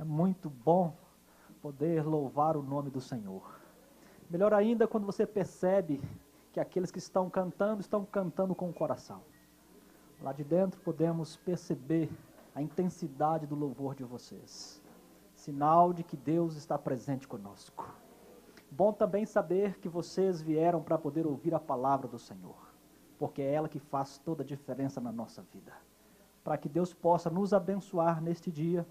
muito bom poder louvar o nome do Senhor. Melhor ainda quando você percebe que aqueles que estão cantando com o coração. Lá de dentro podemos perceber a intensidade do louvor de vocês. Sinal de que Deus está presente conosco. Bom também saber que vocês vieram para poder ouvir a palavra do Senhor, porque é ela que faz toda a diferença na nossa vida. Para que Deus possa nos abençoar neste dia,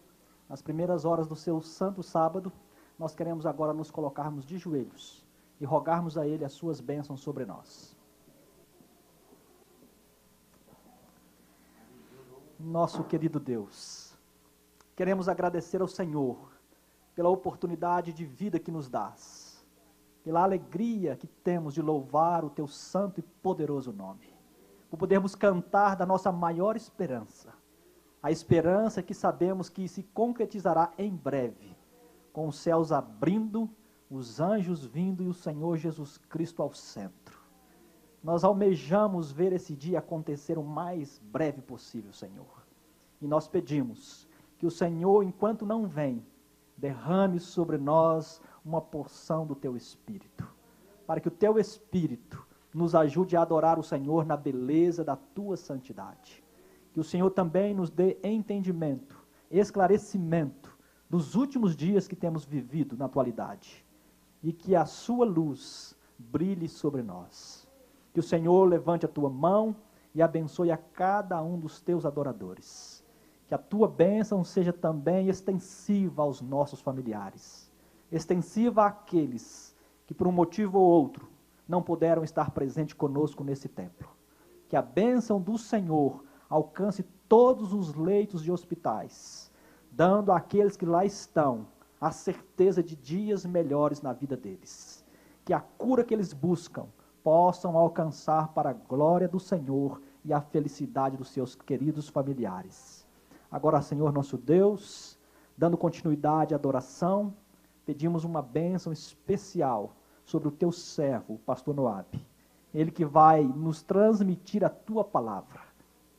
nas primeiras horas do seu santo sábado, nós queremos agora nos colocarmos de joelhos e rogarmos a Ele as suas bênçãos sobre nós. Nosso querido Deus, queremos agradecer ao Senhor pela oportunidade de vida que nos dás, pela alegria que temos de louvar o Teu santo e poderoso nome, por podermos cantar da nossa maior esperança, a esperança que sabemos que se concretizará em breve, com os céus abrindo, os anjos vindo e o Senhor Jesus Cristo ao centro. Nós almejamos ver esse dia acontecer o mais breve possível, Senhor. E nós pedimos que o Senhor, enquanto não vem, derrame sobre nós uma porção do Teu Espírito, para que o Teu Espírito nos ajude a adorar o Senhor na beleza da Tua santidade. Que o Senhor também nos dê entendimento, esclarecimento dos últimos dias que temos vivido na atualidade, e que a Sua luz brilhe sobre nós. Que o Senhor levante a Tua mão e abençoe a cada um dos Teus adoradores. Que a Tua bênção seja também extensiva aos nossos familiares, extensiva àqueles que por um motivo ou outro não puderam estar presentes conosco nesse templo. Que a bênção do Senhor alcance todos os leitos de hospitais, dando àqueles que lá estão a certeza de dias melhores na vida deles. Que a cura que eles buscam possam alcançar para a glória do Senhor e a felicidade dos seus queridos familiares. Agora, Senhor nosso Deus, dando continuidade à adoração, pedimos uma bênção especial sobre o Teu servo, o pastor Noabe. Ele que vai nos transmitir a Tua palavra.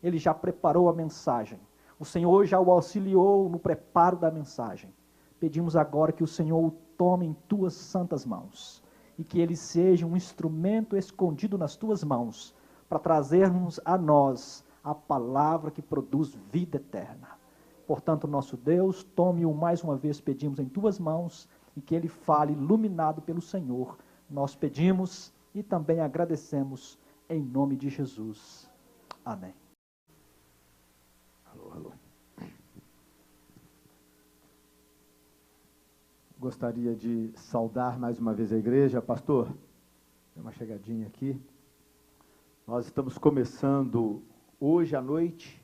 Ele já preparou a mensagem. O Senhor já o auxiliou no preparo da mensagem. Pedimos agora que o Senhor o tome em Tuas santas mãos e que ele seja um instrumento escondido nas Tuas mãos para trazermos a nós a palavra que produz vida eterna. Portanto, nosso Deus, tome-o mais uma vez, pedimos em Tuas mãos, e que ele fale iluminado pelo Senhor. Nós pedimos e também agradecemos em nome de Jesus. Amém. Alô, alô. Gostaria de saudar mais uma vez a igreja. Pastor, dê uma chegadinha aqui. Nós estamos começando hoje à noite.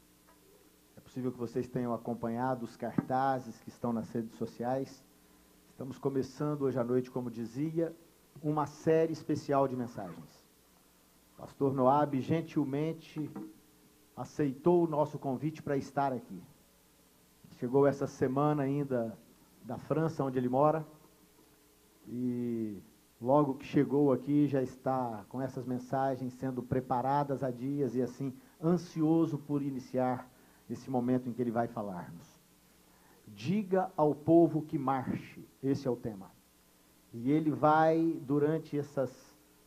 É possível que vocês tenham acompanhado os cartazes que estão nas redes sociais. Estamos começando hoje à noite, como dizia, uma série especial de mensagens. Pastor Noabe gentilmente aceitou o nosso convite para estar aqui. Chegou essa semana ainda da França, onde ele mora, e logo que chegou aqui já está com essas mensagens sendo preparadas há dias e assim ansioso por iniciar esse momento em que ele vai falar-nos. Diga ao povo que marche, esse é o tema. E ele vai, durante essas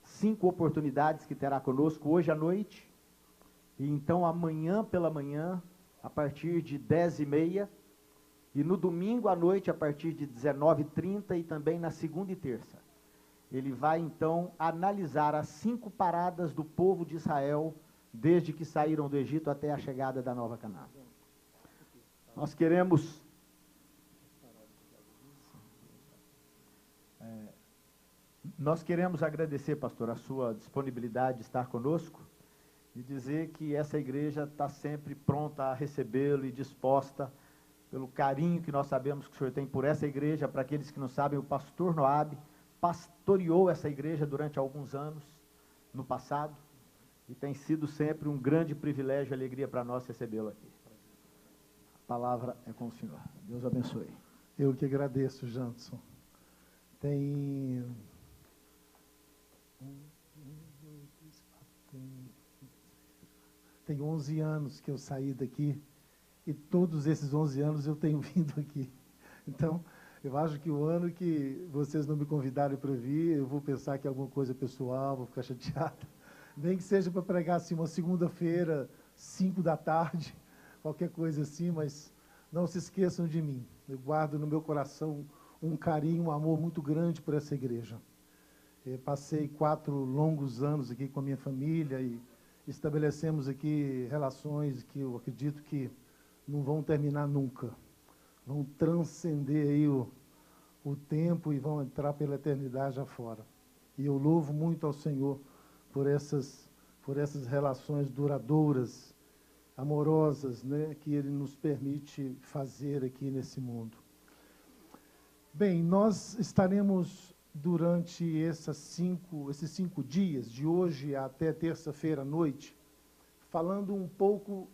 5 oportunidades que terá conosco hoje à noite, e então amanhã pela manhã, a partir de 10h30, e no domingo à noite, a partir de 19h30, e também na segunda e terça. Ele vai então analisar as 5 paradas do povo de Israel, desde que saíram do Egito até a chegada da Nova Canaã. Nós queremos agradecer, pastor, a sua disponibilidade de estar conosco e dizer que essa igreja está sempre pronta a recebê-lo e disposta, pelo carinho que nós sabemos que o senhor tem por essa igreja. Para aqueles que não sabem, o pastor Noabe pastoreou essa igreja durante alguns anos no passado e tem sido sempre um grande privilégio e alegria para nós recebê-lo aqui. A palavra é com o senhor. Deus abençoe. Eu que agradeço, Janson. Tem 11 anos que eu saí daqui, e todos esses 11 anos eu tenho vindo aqui. Então, eu acho que o ano que vocês não me convidarem para vir, eu vou pensar que é alguma coisa pessoal, vou ficar chateado. Nem que seja para pregar assim uma segunda-feira, 5 da tarde, qualquer coisa assim, mas não se esqueçam de mim. Eu guardo no meu coração um carinho, um amor muito grande por essa igreja. Eu passei 4 longos anos aqui com a minha família e estabelecemos aqui relações que eu acredito que não vão terminar nunca. Vão transcender aí o tempo e vão entrar pela eternidade afora. E eu louvo muito ao Senhor por essas relações duradouras, amorosas, né, que Ele nos permite fazer aqui nesse mundo. Bem, nós estaremos durante esses 5 dias, de hoje até terça-feira à noite, falando um pouco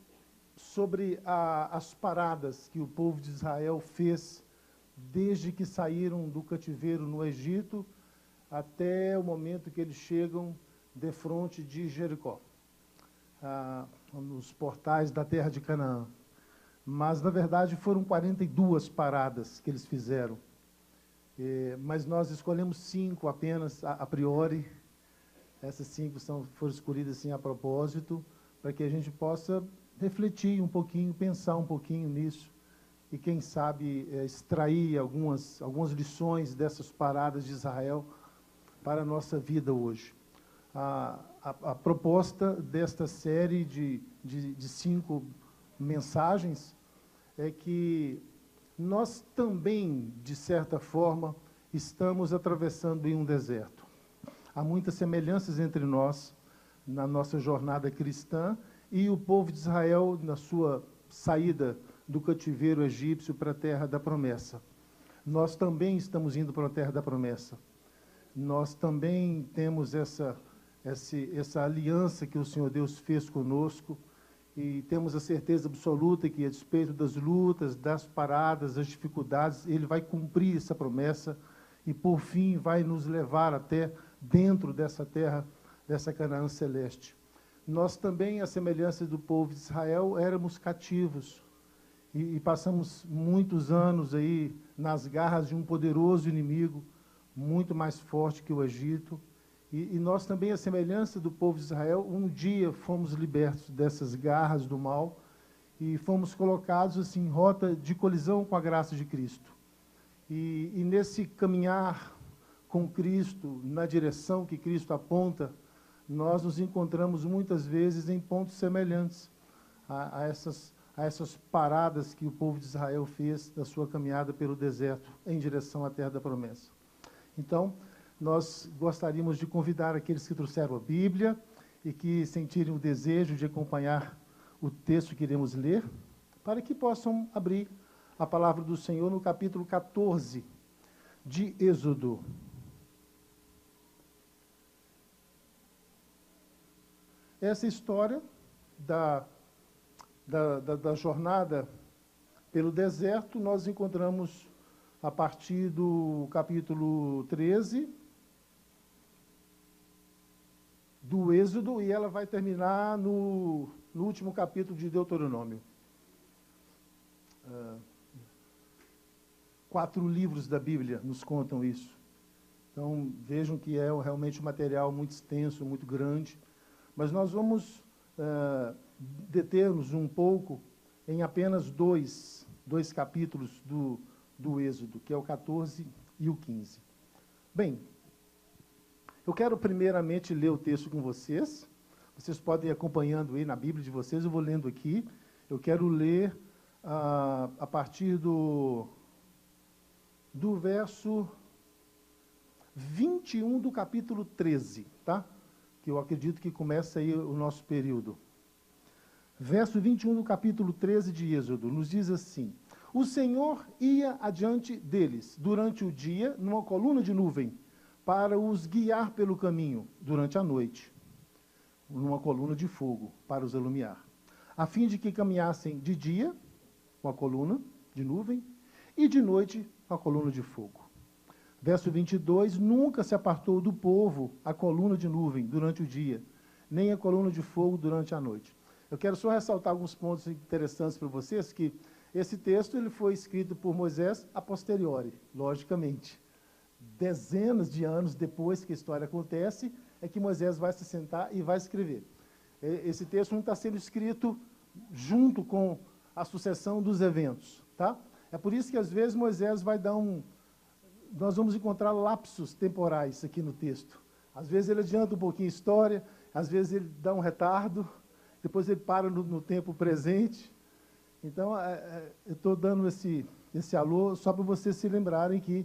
sobre as paradas que o povo de Israel fez desde que saíram do cativeiro no Egito até o momento que eles chegam defronte de Jericó, nos portais da terra de Canaã. Mas, na verdade, foram 42 paradas que eles fizeram. Mas nós escolhemos 5 apenas, a priori. Essas 5 foram escolhidas assim a propósito, para que a gente possa refletir um pouquinho, pensar um pouquinho nisso, e quem sabe extrair algumas lições dessas paradas de Israel para a nossa vida hoje. A proposta desta série de 5 mensagens é que nós também, de certa forma, estamos atravessando em um deserto. Há muitas semelhanças entre nós, na nossa jornada cristã, e o povo de Israel, na sua saída do cativeiro egípcio para a terra da promessa. Nós também estamos indo para a terra da promessa. Nós também temos essa aliança que o Senhor Deus fez conosco, e temos a certeza absoluta que, a despeito das lutas, das paradas, das dificuldades, Ele vai cumprir essa promessa e, por fim, vai nos levar até dentro dessa terra, dessa Canaã celeste. Nós também, à semelhança do povo de Israel, éramos cativos e passamos muitos anos aí nas garras de um poderoso inimigo, muito mais forte que o Egito. E nós também, à semelhança do povo de Israel, um dia fomos libertos dessas garras do mal e fomos colocados assim, em rota de colisão com a graça de Cristo. E nesse caminhar com Cristo, na direção que Cristo aponta, nós nos encontramos muitas vezes em pontos semelhantes a essas paradas que o povo de Israel fez na sua caminhada pelo deserto em direção à terra da promessa. Então, nós gostaríamos de convidar aqueles que trouxeram a Bíblia e que sentirem o desejo de acompanhar o texto que iremos ler, para que possam abrir a palavra do Senhor no capítulo 14 de Êxodo. Essa história da jornada pelo deserto, nós encontramos a partir do capítulo 13 do Êxodo, e ela vai terminar no último capítulo de Deuteronômio. 4 livros da Bíblia nos contam isso. Então, vejam que é realmente um material muito extenso, muito grande. Mas nós vamos deter-nos um pouco em apenas dois capítulos do Êxodo, que é o 14 e o 15. Bem, eu quero primeiramente ler o texto com vocês. Vocês podem ir acompanhando aí na Bíblia de vocês, eu vou lendo aqui. Eu quero ler a partir do verso 21 do capítulo 13, tá? Que eu acredito que começa aí o nosso período. Verso 21 do capítulo 13 de Êxodo, nos diz assim: O Senhor ia adiante deles durante o dia numa coluna de nuvem, para os guiar pelo caminho durante a noite, numa coluna de fogo, para os alumiar, a fim de que caminhassem de dia, com a coluna de nuvem, e de noite, com a coluna de fogo. Verso 22, nunca se apartou do povo a coluna de nuvem durante o dia, nem a coluna de fogo durante a noite. Eu quero só ressaltar alguns pontos interessantes para vocês, que Esse texto ele foi escrito por Moisés a posteriori, logicamente. Dezenas de anos depois que a história acontece, é que Moisés vai se sentar e vai escrever. Esse texto não está sendo escrito junto com a sucessão dos eventos, tá? É por isso que, às vezes, Moisés vai dar nós vamos encontrar lapsos temporais aqui no texto. Às vezes ele adianta um pouquinho a história, às vezes ele dá um retardo, depois ele para no tempo presente. Então, eu estou dando esse alô só para vocês se lembrarem que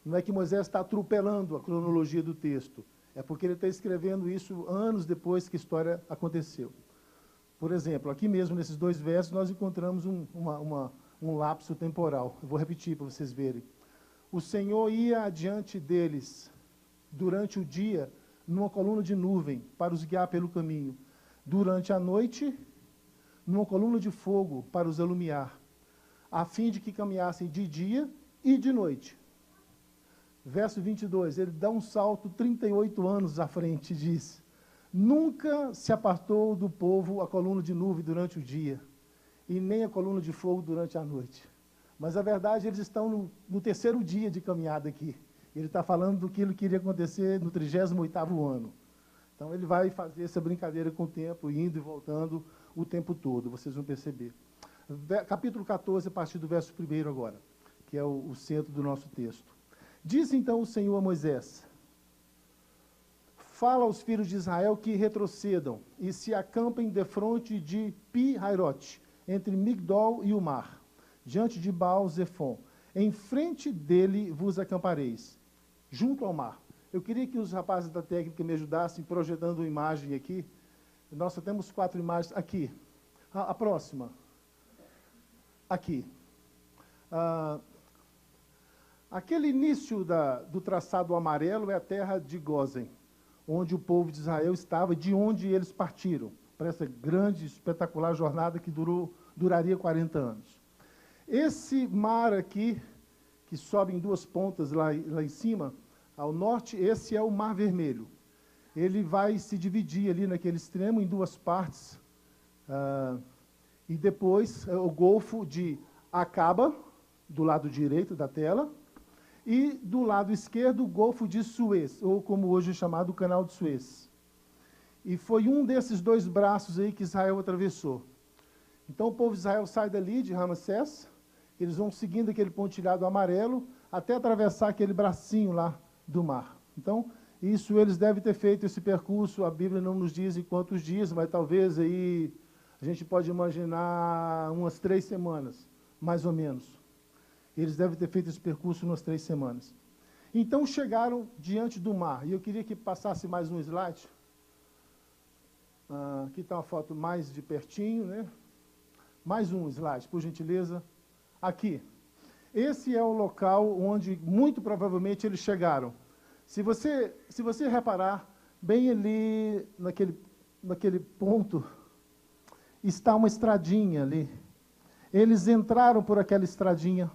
não é que Moisés está atropelando a cronologia do texto, é porque ele está escrevendo isso anos depois que a história aconteceu. Por exemplo, aqui mesmo, nesses 2 versos, nós encontramos um lapso temporal. Eu vou repetir para vocês verem. O Senhor ia adiante deles durante o dia, numa coluna de nuvem, para os guiar pelo caminho. Durante a noite, numa coluna de fogo, para os alumiar, a fim de que caminhassem de dia e de noite. Verso 22, ele dá um salto 38 anos à frente e diz: nunca se apartou do povo a coluna de nuvem durante o dia, e nem a coluna de fogo durante a noite. Mas, a verdade, eles estão no 3º dia de caminhada aqui. Ele está falando do que ele queria acontecer no 38º ano. Então, ele vai fazer essa brincadeira com o tempo, indo e voltando o tempo todo, vocês vão perceber. Capítulo 14, a partir do verso 1 agora, que é o centro do nosso texto. Disse então o Senhor a Moisés: fala aos filhos de Israel que retrocedam e se acampem defronte de Pi-Hairote, entre Migdol e o mar, diante de Baal-Zephon. Em frente dele vos acampareis, junto ao mar. Eu queria que os rapazes da técnica me ajudassem projetando uma imagem aqui. Nós só temos 4 imagens. Aqui. A próxima. Aqui. Aquele início do traçado amarelo é a terra de Gósen, onde o povo de Israel estava, de onde eles partiram, para essa grande, espetacular jornada que duraria 40 anos. Esse mar aqui, que sobe em 2 pontas lá em cima, ao norte, esse é o Mar Vermelho. Ele vai se dividir ali naquele extremo em 2 partes, e depois o Golfo de Acaba, do lado direito da tela, e do lado esquerdo o Golfo de Suez, ou como hoje é chamado o Canal de Suez. E foi um desses 2 braços aí que Israel atravessou. Então o povo de Israel sai dali, de Ramsés, eles vão seguindo aquele pontilhado amarelo, até atravessar aquele bracinho lá do mar. Então, eles devem ter feito esse percurso, a Bíblia não nos diz em quantos dias, mas talvez aí a gente pode imaginar umas 3 semanas, mais ou menos. Eles devem ter feito esse percurso umas 3 semanas. Então chegaram diante do mar, e eu queria que passasse mais um slide. Aqui está uma foto mais de pertinho, né? Mais um slide, por gentileza. Aqui. Esse é o local onde, muito provavelmente, eles chegaram. Se você reparar, bem ali, naquele ponto, está uma estradinha ali. Eles entraram por aquela estradinha,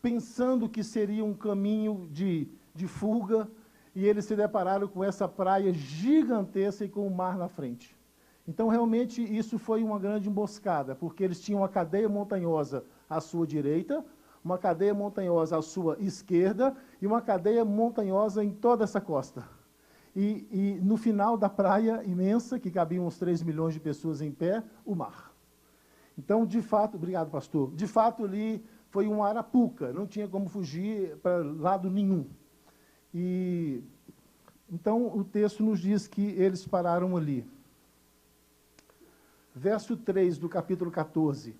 pensando que seria um caminho de fuga, e eles se depararam com essa praia gigantesca e com o mar na frente. Então, realmente, isso foi uma grande emboscada, porque eles tinham uma cadeia montanhosa à sua direita, uma cadeia montanhosa à sua esquerda e uma cadeia montanhosa em toda essa costa. E no final da praia imensa, que cabiam uns 3 milhões de pessoas em pé, o mar. Então, de fato, obrigado, pastor, de fato ali foi uma arapuca, não tinha como fugir para lado nenhum. Então, o texto nos diz que eles pararam ali. Verso 3 do capítulo 14.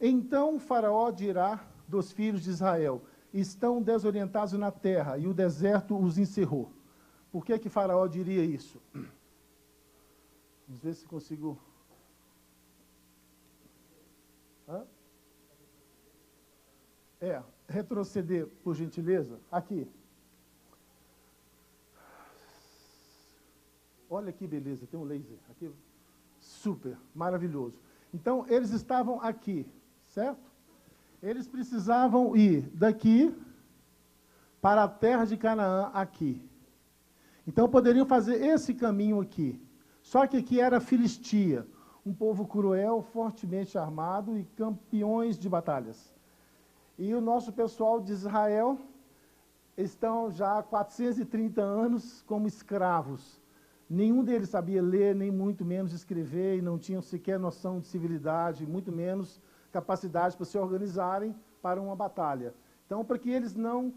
Então Faraó dirá dos filhos de Israel: estão desorientados na terra, e o deserto os encerrou. Por que Faraó diria isso? Vamos ver se consigo... retroceder, por gentileza. Aqui. Olha que beleza, tem um laser aqui. Super, maravilhoso. Então, eles estavam aqui, certo? Eles precisavam ir daqui para a terra de Canaã, aqui. Então, poderiam fazer esse caminho aqui. Só que aqui era Filistia. um povo cruel, fortemente armado e campeões de batalhas. E o nosso pessoal de Israel estão já há 430 anos como escravos. Nenhum deles sabia ler, nem muito menos escrever, e não tinham sequer noção de civilidade, muito menos capacidade para se organizarem para uma batalha. Então, para que eles não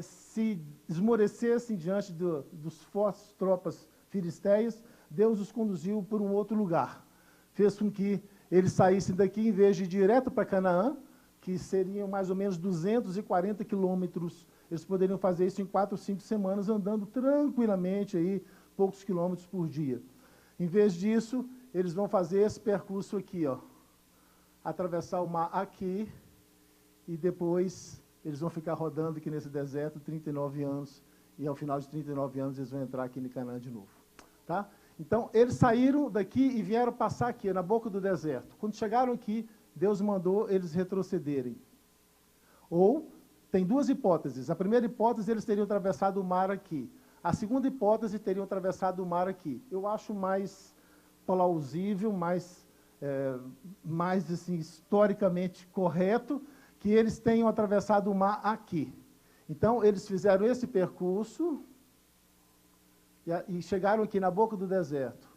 se esmorecessem diante dos fortes tropas filisteias, Deus os conduziu por um outro lugar. Fez com que eles saíssem daqui, em vez de ir direto para Canaã, que seriam mais ou menos 240 quilômetros. Eles poderiam fazer isso em 4 ou 5 semanas, andando tranquilamente, aí, poucos quilômetros por dia. Em vez disso, eles vão fazer esse percurso aqui, ó, atravessar o mar aqui, e depois eles vão ficar rodando aqui nesse deserto 39 anos, e ao final de 39 anos eles vão entrar aqui em Canaã de novo. Tá? Então, eles saíram daqui e vieram passar aqui, na boca do deserto. Quando chegaram aqui, Deus mandou eles retrocederem. Ou, tem duas hipóteses. A primeira hipótese, eles teriam atravessado o mar aqui. A segunda hipótese, teriam atravessado o mar aqui. Eu acho mais plausível, mais assim, historicamente correto, que eles tenham atravessado o mar aqui. Então, eles fizeram esse percurso e chegaram aqui na boca do deserto.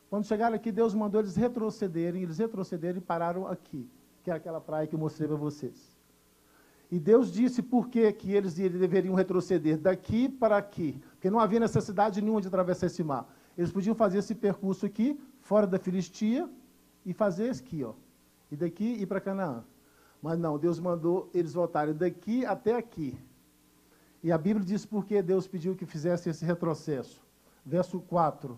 Quando chegaram aqui, Deus mandou eles retrocederem e pararam aqui, que é aquela praia que eu mostrei para vocês. E Deus disse por que eles deveriam retroceder daqui para aqui, porque não havia necessidade nenhuma de atravessar esse mar. Eles podiam fazer esse percurso aqui, fora da Filistia, e fazer isso aqui, ó, e daqui ir para Canaã. Mas não, Deus mandou eles voltarem daqui até aqui. E a Bíblia diz por que Deus pediu que fizesse esse retrocesso. Verso 4.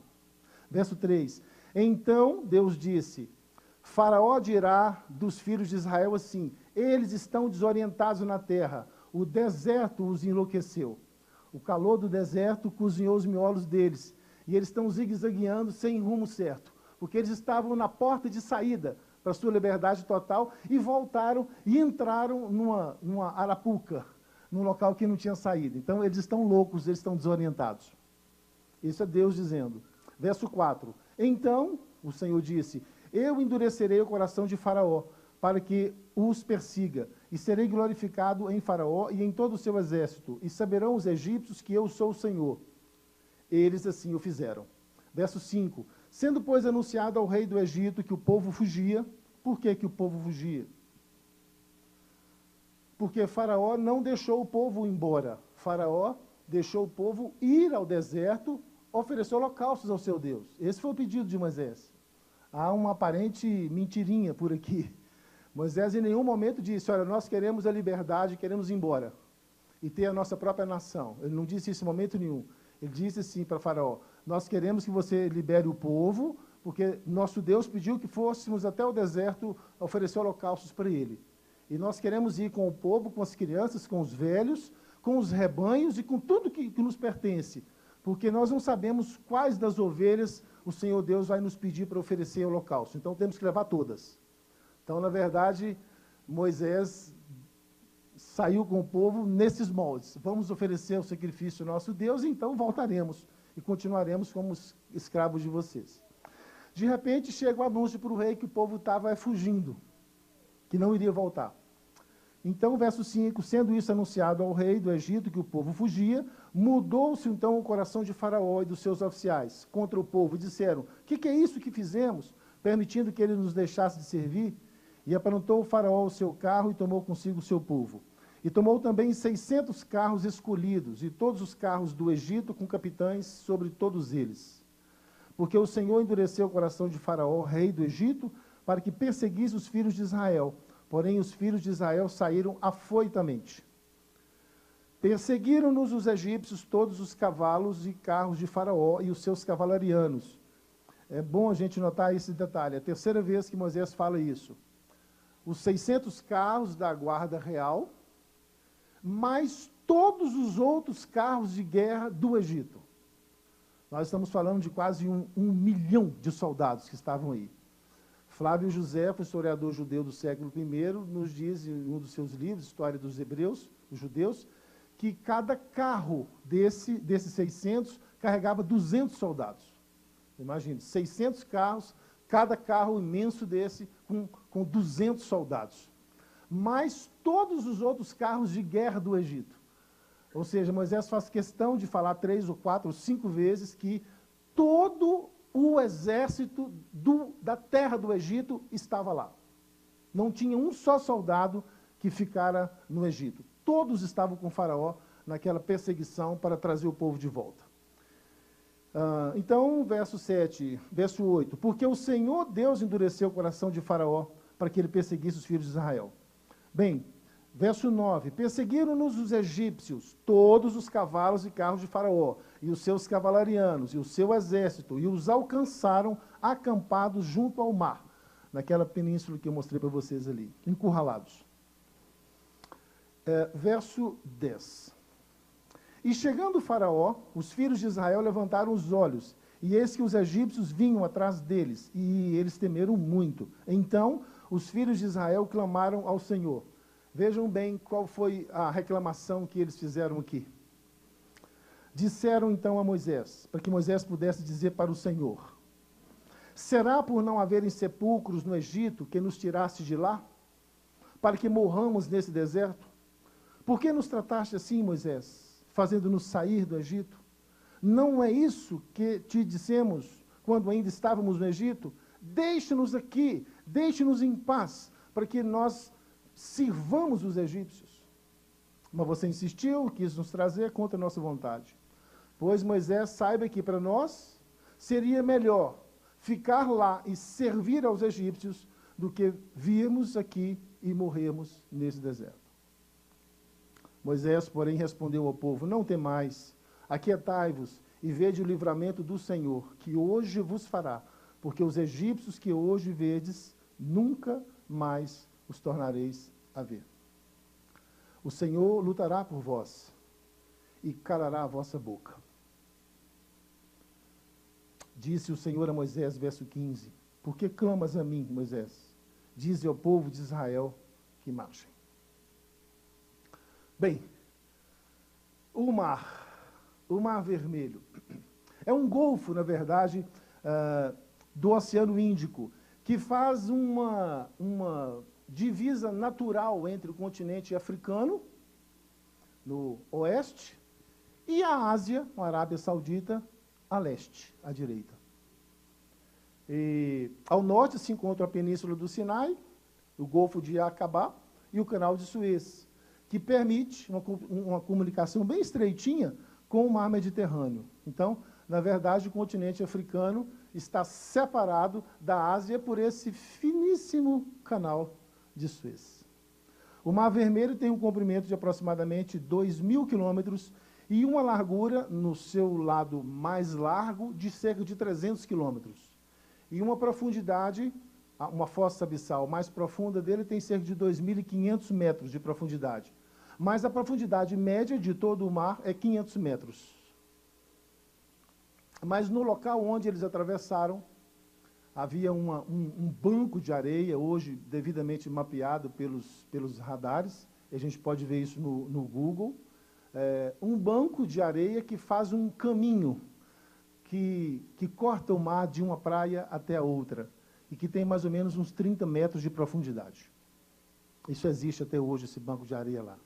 Verso 3. Então Deus disse: Faraó dirá dos filhos de Israel assim: eles estão desorientados na terra, o deserto os enlouqueceu. O calor do deserto cozinhou os miolos deles, e eles estão zigue-zagueando sem rumo certo, porque eles estavam na porta de saída para a sua liberdade total, e voltaram e entraram numa arapuca, num local que não tinha saída. Então eles estão loucos, eles estão desorientados. Isso é Deus dizendo. Verso 4. Então, o Senhor disse: eu endurecerei o coração de Faraó, para que os persiga, e serei glorificado em Faraó e em todo o seu exército, e saberão os egípcios que eu sou o Senhor. Eles assim o fizeram. Verso 5. Sendo, pois, anunciado ao rei do Egito que o povo fugia. Por que o povo fugia? Porque Faraó não deixou o povo ir embora. Faraó deixou o povo ir ao deserto, oferecer holocaustos ao seu Deus. Esse foi o pedido de Moisés. Há uma aparente mentirinha por aqui. Moisés em nenhum momento disse: olha, nós queremos a liberdade, queremos ir embora e ter a nossa própria nação. Ele não disse isso em momento nenhum. Ele disse assim para Faraó: nós queremos que você libere o povo, porque nosso Deus pediu que fôssemos até o deserto oferecer holocaustos para ele. E nós queremos ir com o povo, com as crianças, com os velhos, com os rebanhos e com tudo que nos pertence, porque nós não sabemos quais das ovelhas o Senhor Deus vai nos pedir para oferecer holocausto. Então temos que levar todas. Então, na verdade, Moisés saiu com o povo nesses moldes. Vamos oferecer o sacrifício ao nosso Deus, e então voltaremos e continuaremos como escravos de vocês. De repente, chega o anúncio para o rei que o povo estava fugindo, que não iria voltar. Então, verso 5, sendo isso anunciado ao rei do Egito, que o povo fugia, mudou-se então o coração de Faraó e dos seus oficiais contra o povo, e disseram: que é isso que fizemos, permitindo que ele nos deixasse de servir? E aprontou o Faraó o seu carro e tomou consigo o seu povo. E tomou também 600 carros escolhidos, e todos os carros do Egito, com capitães sobre todos eles. Porque o Senhor endureceu o coração de Faraó, rei do Egito, para que perseguisse os filhos de Israel. Porém, os filhos de Israel saíram afoitamente. Perseguiram-nos os egípcios todos os cavalos e carros de Faraó e os seus cavalarianos. É bom a gente notar esse detalhe. É a terceira vez que Moisés fala isso. Os 600 carros da guarda real, mais todos os outros carros de guerra do Egito. Nós estamos falando de quase um milhão de soldados que estavam aí. Flávio Josefo, historiador judeu do século I, nos diz em um dos seus livros, História dos Hebreus, dos judeus, que cada carro desses 600 carregava 200 soldados. Imagine, 600 carros, Cada carro imenso desse com 200 soldados. Mais todos os outros carros de guerra do Egito. Ou seja, Moisés faz questão de falar 3 ou 4 ou 5 vezes que todo o exército da terra do Egito estava lá. Não tinha um só soldado que ficara no Egito. Todos estavam com Faraó naquela perseguição para trazer o povo de volta. Então, verso 8. Porque o Senhor Deus endureceu o coração de Faraó para que ele perseguisse os filhos de Israel. Bem, verso 9. Perseguiram-nos os egípcios, todos os cavalos e carros de Faraó, e os seus cavalarianos, e o seu exército, e os alcançaram acampados junto ao mar, naquela península que eu mostrei para vocês ali, encurralados. Verso 10. E chegando Faraó, os filhos de Israel levantaram os olhos, e eis que os egípcios vinham atrás deles, e eles temeram muito. Então, os filhos de Israel clamaram ao Senhor. Vejam bem qual foi a reclamação que eles fizeram aqui. Disseram então a Moisés, para que Moisés pudesse dizer para o Senhor: será por não haverem sepulcros no Egito que nos tiraste de lá, para que morramos nesse deserto? Por que nos trataste assim, Moisés, fazendo-nos sair do Egito? Não é isso que te dissemos quando ainda estávamos no Egito? Deixe-nos aqui, deixe-nos em paz, para que nós sirvamos os egípcios. Mas você insistiu, quis nos trazer contra a nossa vontade. Pois Moisés, saiba que para nós seria melhor ficar lá e servir aos egípcios do que virmos aqui e morrermos nesse deserto. Moisés, porém, respondeu ao povo: não temais, aquietai-vos e vede o livramento do Senhor, que hoje vos fará, porque os egípcios que hoje vedes, nunca mais os tornareis a ver. O Senhor lutará por vós e calará a vossa boca. Disse o Senhor a Moisés, verso 15: por que clamas a mim, Moisés? Dize ao povo de Israel que marchem. Bem, o Mar Vermelho, é um golfo, na verdade, do Oceano Índico, que faz uma divisa natural entre o continente africano, no oeste, e a Ásia, a Arábia Saudita, a leste, à direita. E, ao norte se encontra a Península do Sinai, o Golfo de Aqaba e o Canal de Suez, que permite uma comunicação bem estreitinha com o Mar Mediterrâneo. Então, na verdade, o continente africano está separado da Ásia por esse finíssimo Canal de Suez. O Mar Vermelho tem um comprimento de aproximadamente 2.000 quilômetros e uma largura, no seu lado mais largo, de cerca de 300 quilômetros. E uma profundidade, uma fossa abissal mais profunda dele tem cerca de 2.500 metros de profundidade. Mas a profundidade média de todo o mar é 500 metros. Mas no local onde eles atravessaram, havia um banco de areia, hoje devidamente mapeado pelos radares, e a gente pode ver isso no Google, um banco de areia que faz um caminho que corta o mar de uma praia até a outra, e que tem mais ou menos uns 30 metros de profundidade. Isso existe até hoje, esse banco de areia lá.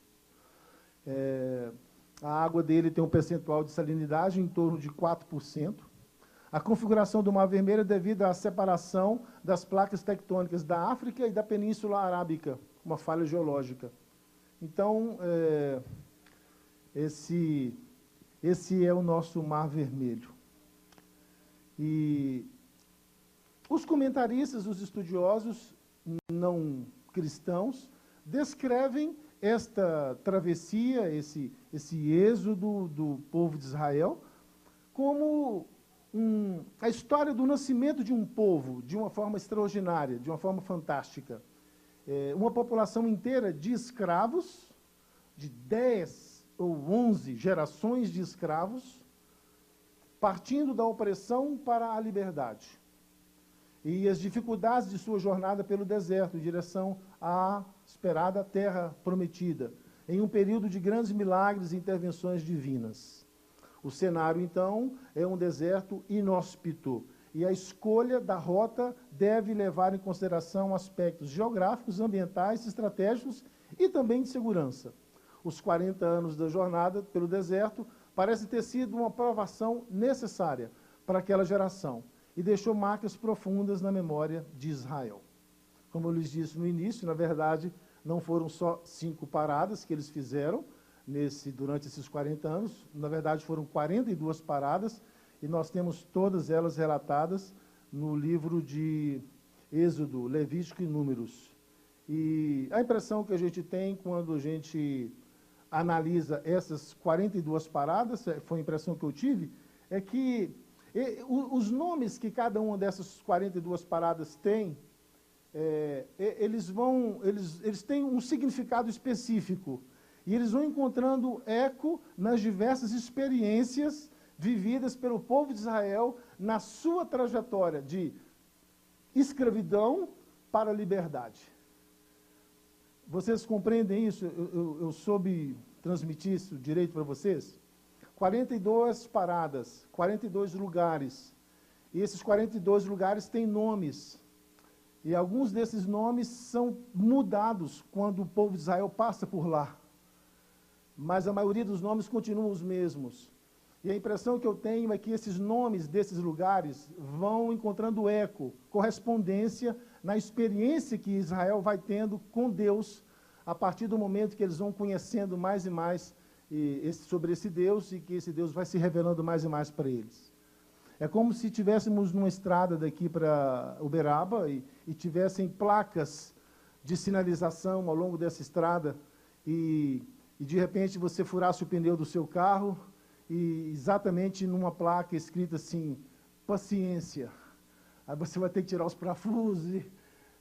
A água dele tem um percentual de salinidade em torno de 4%. A configuração do Mar Vermelho é devido à separação das placas tectônicas da África e da Península Arábica, uma falha geológica. Então, esse é o nosso Mar Vermelho. E os comentaristas, os estudiosos não cristãos, descrevem esta travessia, esse êxodo do povo de Israel, como a história do nascimento de um povo, de uma forma extraordinária, de uma forma fantástica. Uma população inteira de escravos, de 10 ou 11 gerações de escravos, partindo da opressão para a liberdade. E as dificuldades de sua jornada pelo deserto, em direção à esperada terra prometida, em um período de grandes milagres e intervenções divinas. O cenário, então, é um deserto inóspito, E a escolha da rota deve levar em consideração aspectos geográficos, ambientais, estratégicos e também de segurança. Os 40 anos da jornada pelo deserto parece ter sido uma provação necessária para aquela geração e deixou marcas profundas na memória de Israel. Como eu lhes disse no início, na verdade, não foram só 5 paradas que eles fizeram durante esses 40 anos, na verdade foram 42 paradas, e nós temos todas elas relatadas no livro de Êxodo, Levítico e Números. E a impressão que a gente tem quando a gente analisa essas 42 paradas, foi a impressão que eu tive, é que os nomes que cada uma dessas 42 paradas tem, eles têm um significado específico. E eles vão encontrando eco nas diversas experiências vividas pelo povo de Israel na sua trajetória de escravidão para a liberdade. Vocês compreendem isso? Eu soube transmitir isso direito para vocês? 42 paradas, 42 lugares. E esses 42 lugares têm nomes. E alguns desses nomes são mudados quando o povo de Israel passa por lá. Mas a maioria dos nomes continuam os mesmos. E a impressão que eu tenho é que esses nomes desses lugares vão encontrando eco, correspondência na experiência que Israel vai tendo com Deus, a partir do momento que eles vão conhecendo mais e mais sobre esse Deus, e que esse Deus vai se revelando mais e mais para eles. É como se estivéssemos numa estrada daqui para Uberaba e tivessem placas de sinalização ao longo dessa estrada, e de repente você furasse o pneu do seu carro, e exatamente numa placa escrita assim, paciência. Aí você vai ter que tirar os parafusos,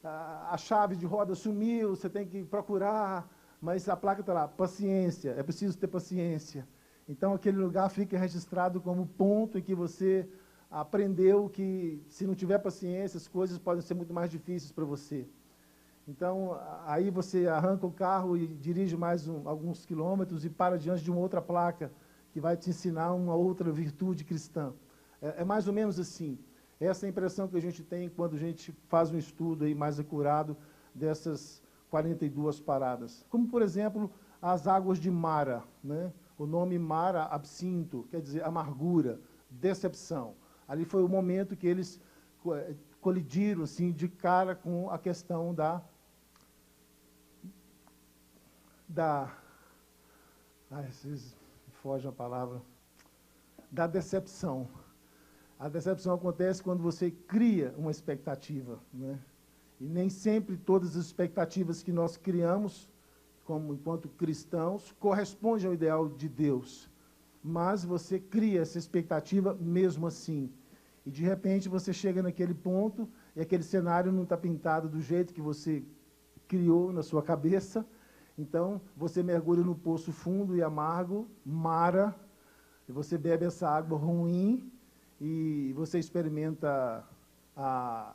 a chave de roda sumiu, você tem que procurar, mas a placa está lá, paciência, é preciso ter paciência. Então aquele lugar fica registrado como ponto em que você aprendeu que se não tiver paciência, as coisas podem ser muito mais difíceis para você. Então, aí você arranca o carro e dirige mais alguns quilômetros e para diante de uma outra placa que vai te ensinar uma outra virtude cristã. É mais ou menos assim. Essa é a impressão que a gente tem quando a gente faz um estudo aí mais acurado dessas 42 paradas. Como, por exemplo, as águas de Mara, né? O nome Mara, absinto, quer dizer amargura, decepção. Ali foi o momento que eles colidiram assim, de cara com a questão foge a palavra, da decepção. A decepção acontece quando você cria uma expectativa, né? E nem sempre todas as expectativas que nós criamos, como enquanto cristãos, correspondem ao ideal de Deus. Mas você cria essa expectativa mesmo assim. E de repente você chega naquele ponto e aquele cenário não está pintado do jeito que você criou na sua cabeça. Então, você mergulha no poço fundo e amargo, Mara, e você bebe essa água ruim e você experimenta a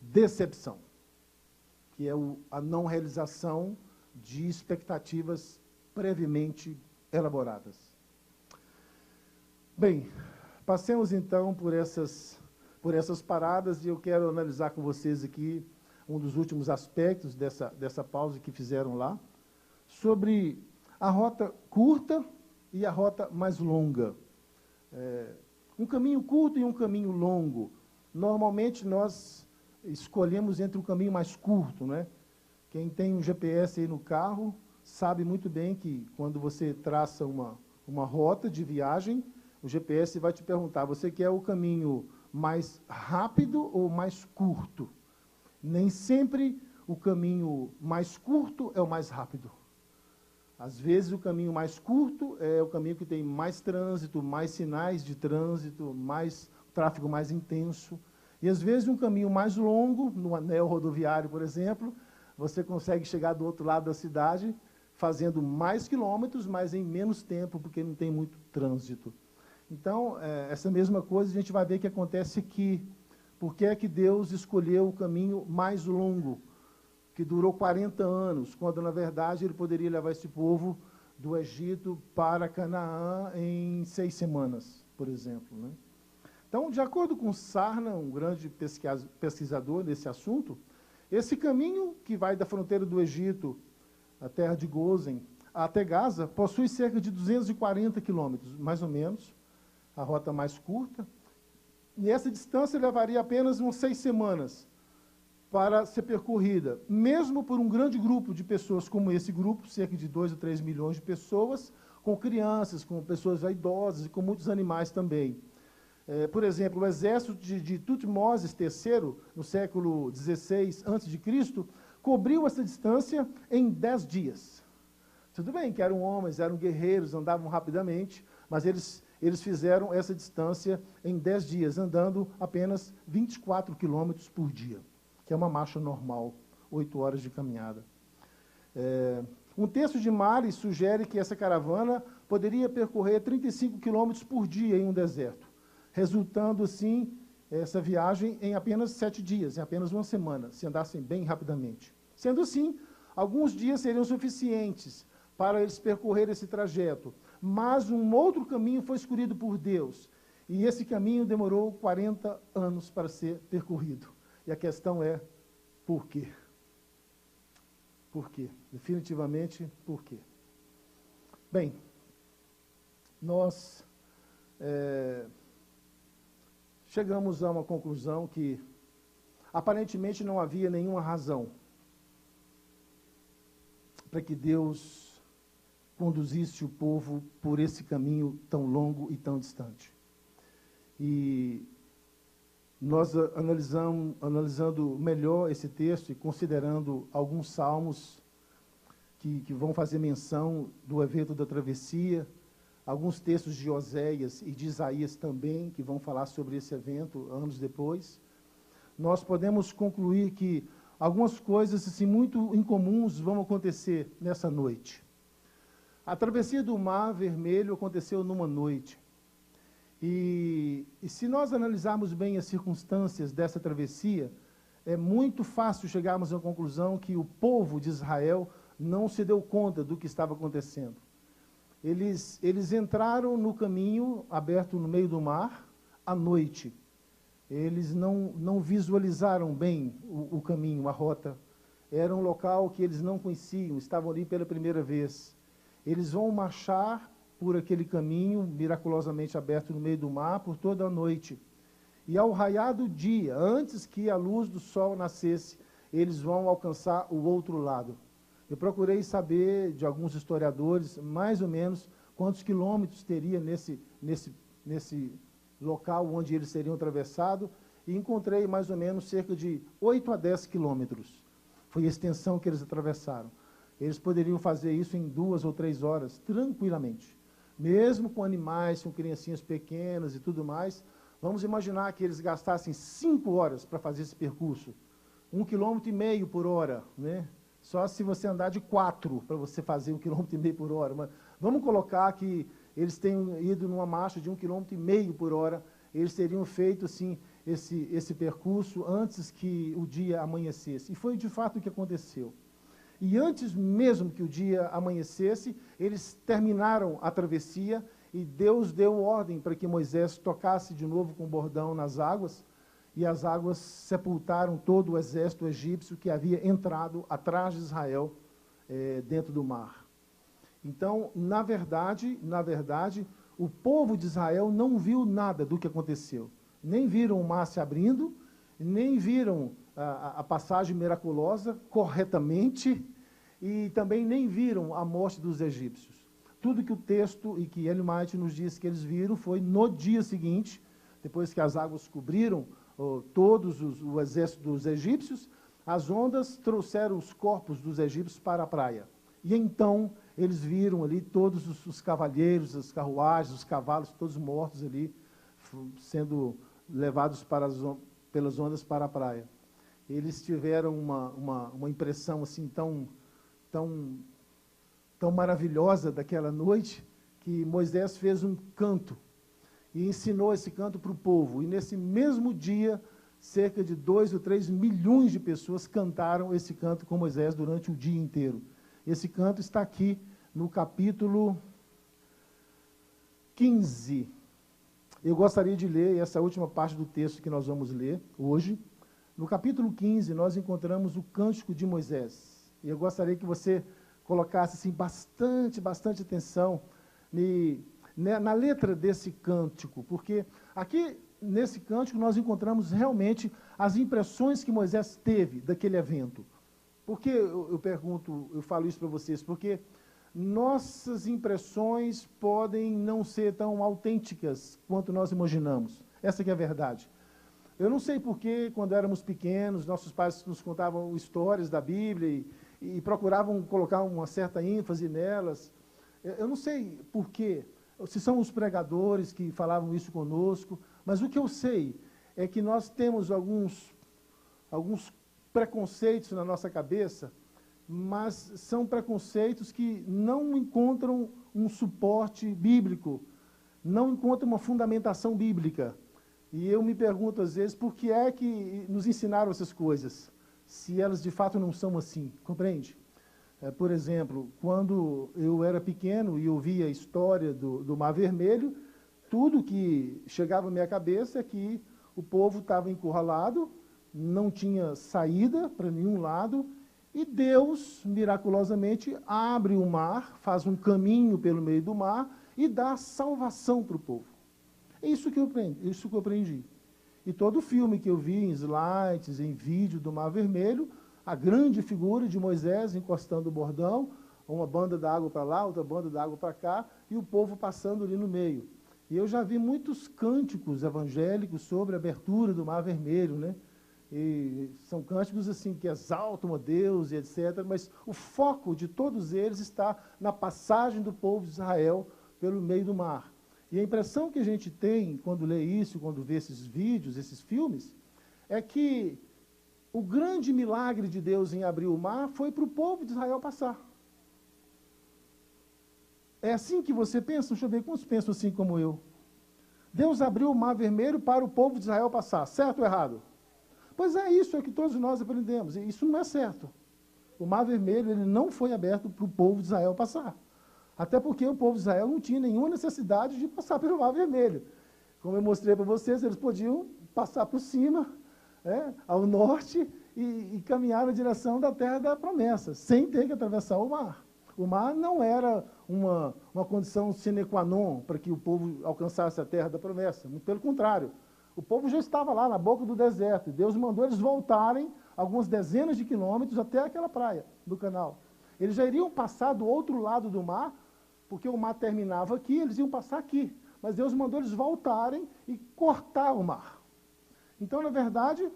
decepção, que é a não realização de expectativas previamente elaboradas. Bem, passemos então por essas paradas e eu quero analisar com vocês aqui um dos últimos aspectos dessa pausa que fizeram lá, sobre a rota curta e a rota mais longa. Um caminho curto e um caminho longo. Normalmente nós escolhemos entre um caminho mais curto, né? Quem tem um GPS aí no carro sabe muito bem que quando você traça uma rota de viagem, o GPS vai te perguntar, você quer o caminho mais rápido ou mais curto? Nem sempre o caminho mais curto é o mais rápido. Às vezes o caminho mais curto é o caminho que tem mais trânsito, mais sinais de trânsito, tráfego mais intenso. E às vezes um caminho mais longo, no anel rodoviário, por exemplo, você consegue chegar do outro lado da cidade fazendo mais quilômetros, mas em menos tempo, porque não tem muito trânsito. Então, essa mesma coisa a gente vai ver que acontece aqui. Por que é que Deus escolheu o caminho mais longo, que durou 40 anos, quando, na verdade, ele poderia levar esse povo do Egito para Canaã em 6 semanas, por exemplo, né? Então, de acordo com Sarna, um grande pesquisador nesse assunto, esse caminho que vai da fronteira do Egito, a terra de Gozen, até Gaza, possui cerca de 240 quilômetros, mais ou menos, a rota mais curta, e essa distância levaria apenas umas 6 semanas para ser percorrida, mesmo por um grande grupo de pessoas como esse grupo, cerca de 2 ou 3 milhões de pessoas, com crianças, com pessoas idosas e com muitos animais também. Por exemplo, o exército de Tutmoses III, no século XVI a.C., cobriu essa distância em 10 dias. Tudo bem que eram homens, eram guerreiros, andavam rapidamente, mas eles fizeram essa distância em 10 dias, andando apenas 24 quilômetros por dia, que é uma marcha normal, 8 horas de caminhada. Um texto de Mari sugere que essa caravana poderia percorrer 35 quilômetros por dia em um deserto, resultando, assim, essa viagem em apenas 7 dias, em apenas uma semana, se andassem bem rapidamente. Sendo assim, alguns dias seriam suficientes para eles percorrerem esse trajeto, mas um outro caminho foi escolhido por Deus, e esse caminho demorou 40 anos para ser percorrido. E a questão é, por quê? Por quê? Definitivamente, por quê? Bem, nós chegamos a uma conclusão que aparentemente não havia nenhuma razão para que Deus conduzisse o povo por esse caminho tão longo e tão distante. E nós analisando melhor esse texto e considerando alguns salmos que vão fazer menção do evento da travessia, alguns textos de Oséias e de Isaías também, que vão falar sobre esse evento anos depois, nós podemos concluir que algumas coisas assim, muito incomuns vão acontecer nessa noite. A travessia do Mar Vermelho aconteceu numa noite. E se nós analisarmos bem as circunstâncias dessa travessia, é muito fácil chegarmos à conclusão que o povo de Israel não se deu conta do que estava acontecendo. Eles entraram no caminho aberto no meio do mar à noite. Eles não visualizaram bem o caminho, a rota. Era um local que eles não conheciam, estavam ali pela primeira vez. Eles vão marchar por aquele caminho miraculosamente aberto no meio do mar por toda a noite. E ao raiar do dia, antes que a luz do sol nascesse, eles vão alcançar o outro lado. Eu procurei saber de alguns historiadores, mais ou menos, quantos quilômetros teria nesse local onde eles seriam atravessados, e encontrei mais ou menos cerca de 8 a 10 quilômetros. Foi a extensão que eles atravessaram. Eles poderiam fazer isso em 2 ou 3 horas, tranquilamente. Mesmo com animais, com criancinhas pequenas e tudo mais, vamos imaginar que eles gastassem 5 horas para fazer esse percurso. 1,5 km por hora, né? Só se você andar de 4 para você fazer 1,5 km por hora. Mas vamos colocar que eles tenham ido numa marcha de 1,5 km por hora, eles teriam feito assim, esse percurso antes que o dia amanhecesse. E foi de fato o que aconteceu. E antes mesmo que o dia amanhecesse, eles terminaram a travessia e Deus deu ordem para que Moisés tocasse de novo com o bordão nas águas, e as águas sepultaram todo o exército egípcio que havia entrado atrás de Israel dentro do mar. Então, na verdade, o povo de Israel não viu nada do que aconteceu. Nem viram o mar se abrindo, nem viram a passagem miraculosa corretamente, e também nem viram a morte dos egípcios. Tudo que o texto e que Ellen White nos diz que eles viram foi no dia seguinte, depois que as águas cobriram o exército dos egípcios, as ondas trouxeram os corpos dos egípcios para a praia. E então eles viram ali todos os cavalheiros, as carruagens, os cavalos, todos mortos ali, sendo levados pelas ondas para a praia. Eles tiveram uma impressão assim tão maravilhosa daquela noite, que Moisés fez um canto e ensinou esse canto para o povo. E nesse mesmo dia, cerca de 2 ou 3 milhões de pessoas cantaram esse canto com Moisés durante o dia inteiro. Esse canto está aqui no capítulo 15. Eu gostaria de ler essa última parte do texto que nós vamos ler hoje. No capítulo 15, nós encontramos o Cântico de Moisés. E eu gostaria que você colocasse assim, bastante atenção na letra desse cântico, porque aqui, nesse cântico, nós encontramos realmente as impressões que Moisés teve daquele evento. Por que eu falo isso para vocês? Porque nossas impressões podem não ser tão autênticas quanto nós imaginamos. Essa que é a verdade. Eu não sei por que, quando éramos pequenos, nossos pais nos contavam histórias da Bíblia e procuravam colocar uma certa ênfase nelas. Eu não sei por quê, se são os pregadores que falavam isso conosco, mas o que eu sei é que nós temos alguns preconceitos na nossa cabeça, mas são preconceitos que não encontram um suporte bíblico, não encontram uma fundamentação bíblica. E eu me pergunto às vezes, por que é que nos ensinaram essas coisas, se elas de fato não são assim, compreende? Por exemplo, quando eu era pequeno e ouvia a história do Mar Vermelho, tudo que chegava à minha cabeça é que o povo estava encurralado, não tinha saída para nenhum lado, e Deus, miraculosamente, abre o mar, faz um caminho pelo meio do mar e dá salvação para o povo. É isso que eu aprendi. E todo filme que eu vi em slides, em vídeo do Mar Vermelho, a grande figura de Moisés encostando o bordão, uma banda d'água para lá, outra banda d'água para cá, e o povo passando ali no meio. E eu já vi muitos cânticos evangélicos sobre a abertura do Mar Vermelho, né? E são cânticos assim que exaltam a Deus e etc., mas o foco de todos eles está na passagem do povo de Israel pelo meio do mar. E a impressão que a gente tem quando lê isso, quando vê esses vídeos, esses filmes, é que o grande milagre de Deus em abrir o mar foi para o povo de Israel passar. É assim que você pensa? Deixa eu ver, quantos pensam assim como eu? Deus abriu o Mar Vermelho para o povo de Israel passar, certo ou errado? Pois é, isso é que todos nós aprendemos, e isso não é certo. O Mar Vermelho ele não foi aberto para o povo de Israel passar. Até porque o povo de Israel não tinha nenhuma necessidade de passar pelo Mar Vermelho. Como eu mostrei para vocês, eles podiam passar por cima, ao norte, e caminhar na direção da terra da promessa, sem ter que atravessar o mar. O mar não era uma condição sine qua non para que o povo alcançasse a terra da promessa, muito pelo contrário. O povo já estava lá na boca do deserto, e Deus mandou eles voltarem algumas dezenas de quilômetros até aquela praia do canal. Eles já iriam passar do outro lado do mar, porque o mar terminava aqui, eles iam passar aqui. Mas Deus mandou eles voltarem e cortar o mar. Então, na verdade,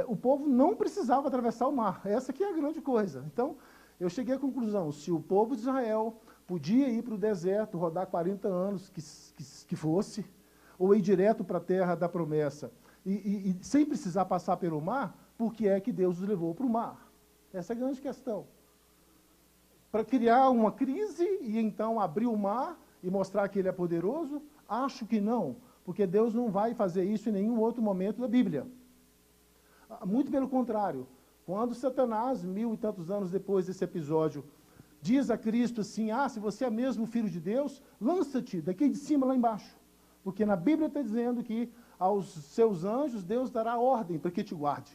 o povo não precisava atravessar o mar. Essa que é a grande coisa. Então, eu cheguei à conclusão, se o povo de Israel podia ir para o deserto, rodar 40 anos que fosse, ou ir direto para a terra da promessa, e sem precisar passar pelo mar, por que é que Deus os levou para o mar? Essa é a grande questão. Para criar uma crise e então abrir o mar e mostrar que ele é poderoso? Acho que não, porque Deus não vai fazer isso em nenhum outro momento da Bíblia. Muito pelo contrário, quando Satanás, 1000 e tantos anos depois desse episódio, diz a Cristo assim, se você é mesmo filho de Deus, lança-te daqui de cima lá embaixo. Porque na Bíblia está dizendo que aos seus anjos Deus dará ordem para que te guarde.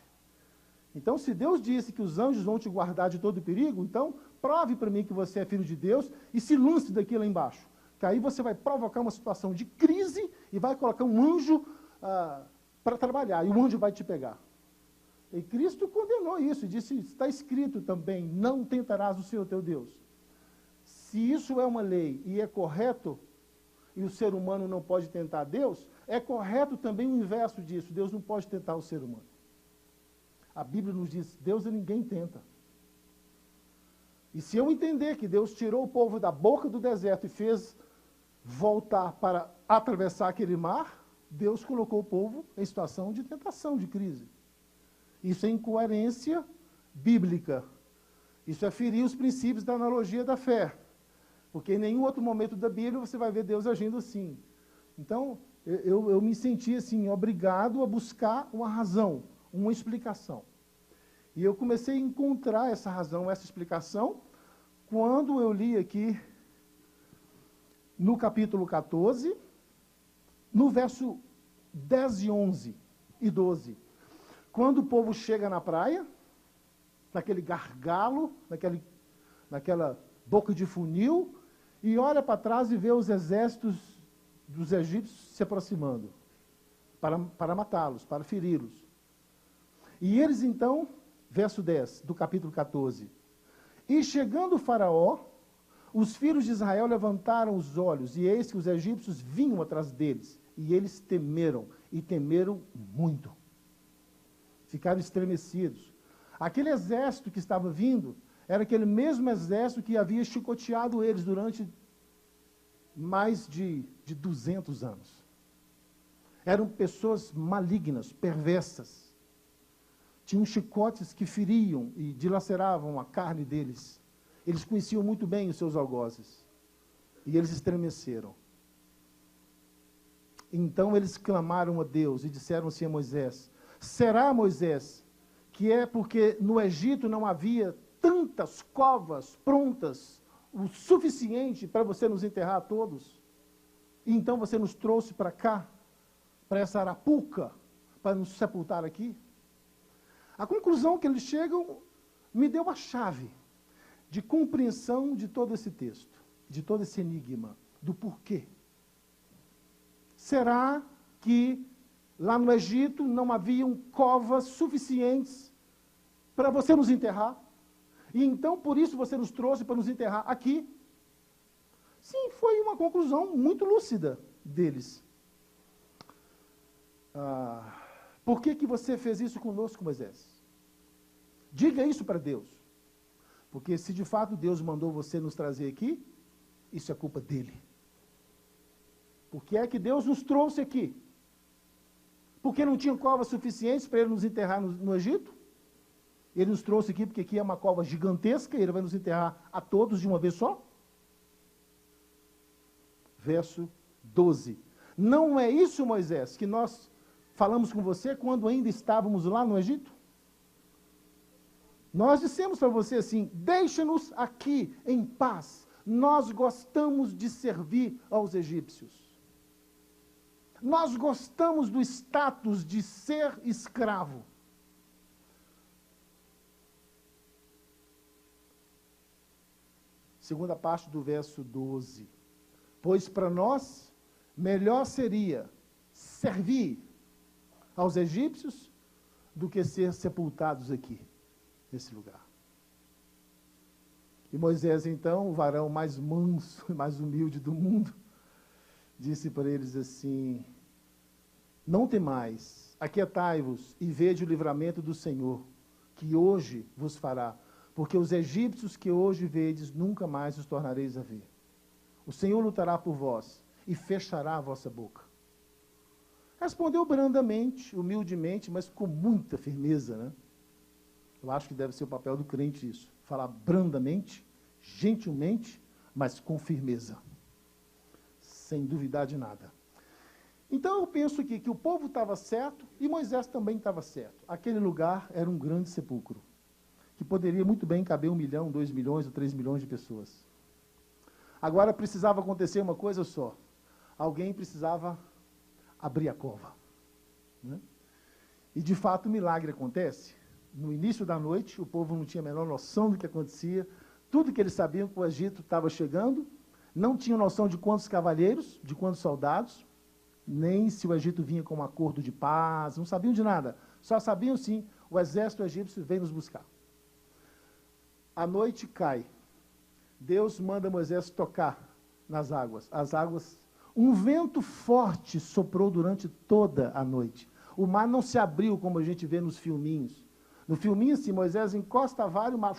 Então, se Deus disse que os anjos vão te guardar de todo perigo, então prove para mim que você é filho de Deus e se lance daqui lá embaixo. Que aí você vai provocar uma situação de crise e vai colocar um anjo para trabalhar, e o anjo vai te pegar. E Cristo condenou isso e disse, está escrito também, não tentarás o Senhor teu Deus. Se isso é uma lei e é correto, e o ser humano não pode tentar Deus, é correto também o inverso disso, Deus não pode tentar o ser humano. A Bíblia nos diz, Deus a ninguém tenta. E se eu entender que Deus tirou o povo da boca do deserto e fez voltar para atravessar aquele mar, Deus colocou o povo em situação de tentação, de crise. Isso é incoerência bíblica. Isso é ferir os princípios da analogia da fé. Porque em nenhum outro momento da Bíblia você vai ver Deus agindo assim. Então, eu me senti assim, obrigado a buscar uma razão, uma explicação. E eu comecei a encontrar essa razão, essa explicação, quando eu li aqui no capítulo 14, no verso 10 e 11 e 12, quando o povo chega na praia, naquele gargalo, naquela boca de funil, e olha para trás e vê os exércitos dos egípcios se aproximando, para matá-los, para feri-los. E eles então, verso 10 do capítulo 14, e chegando o faraó, os filhos de Israel levantaram os olhos, e eis que os egípcios vinham atrás deles, e eles temeram, e temeram muito. Ficaram estremecidos. Aquele exército que estava vindo, era aquele mesmo exército que havia chicoteado eles durante mais de 200 anos. Eram pessoas malignas, perversas. Tinham chicotes que feriam e dilaceravam a carne deles. Eles conheciam muito bem os seus algozes. E eles estremeceram. Então eles clamaram a Deus e disseram assim a Moisés: será, Moisés, que é porque no Egito não havia tantas covas prontas o suficiente para você nos enterrar a todos? E então você nos trouxe para cá, para essa arapuca, para nos sepultar aqui? A conclusão que eles chegam me deu a chave de compreensão de todo esse texto, de todo esse enigma, do porquê. Será que lá no Egito não haviam covas suficientes para você nos enterrar? E então, por isso, você nos trouxe para nos enterrar aqui? Sim, foi uma conclusão muito lúcida deles. Por que você fez isso conosco, Moisés? Diga isso para Deus. Porque se de fato Deus mandou você nos trazer aqui, isso é culpa dele. Por que é que Deus nos trouxe aqui? Porque não tinham covas suficientes para ele nos enterrar no Egito? Ele nos trouxe aqui porque aqui é uma cova gigantesca e ele vai nos enterrar a todos de uma vez só? Verso 12. Não é isso, Moisés, que nós falamos com você quando ainda estávamos lá no Egito? Nós dissemos para você assim: deixa-nos aqui em paz. Nós gostamos de servir aos egípcios. Nós gostamos do status de ser escravo. Segunda parte do verso 12. Pois para nós, melhor seria servir aos egípcios do que ser sepultados aqui, nesse lugar. E Moisés, então, o varão mais manso e mais humilde do mundo, disse para eles assim: não temais, aquietai-vos e vede o livramento do Senhor, que hoje vos fará, porque os egípcios que hoje vedes, nunca mais os tornareis a ver. O Senhor lutará por vós e fechará a vossa boca. Respondeu brandamente, humildemente, mas com muita firmeza, né? Eu acho que deve ser o papel do crente isso. Falar brandamente, gentilmente, mas com firmeza. Sem duvidar de nada. Então eu penso aqui que o povo estava certo e Moisés também estava certo. Aquele lugar era um grande sepulcro, que poderia muito bem caber 1 milhão, 2 milhões ou 3 milhões de pessoas. Agora precisava acontecer uma coisa só. Alguém precisava abrir a cova. Né? E de fato o milagre acontece. No início da noite, o povo não tinha a menor noção do que acontecia. Tudo que eles sabiam que o Egito estava chegando, não tinham noção de quantos cavaleiros, de quantos soldados, nem se o Egito vinha com um acordo de paz, não sabiam de nada. Só sabiam, sim, o exército egípcio veio nos buscar. A noite cai. Deus manda Moisés tocar nas águas. As águas, um vento forte soprou durante toda a noite. O mar não se abriu como a gente vê nos filminhos. No filminho, assim, Moisés encosta a vara e o mar...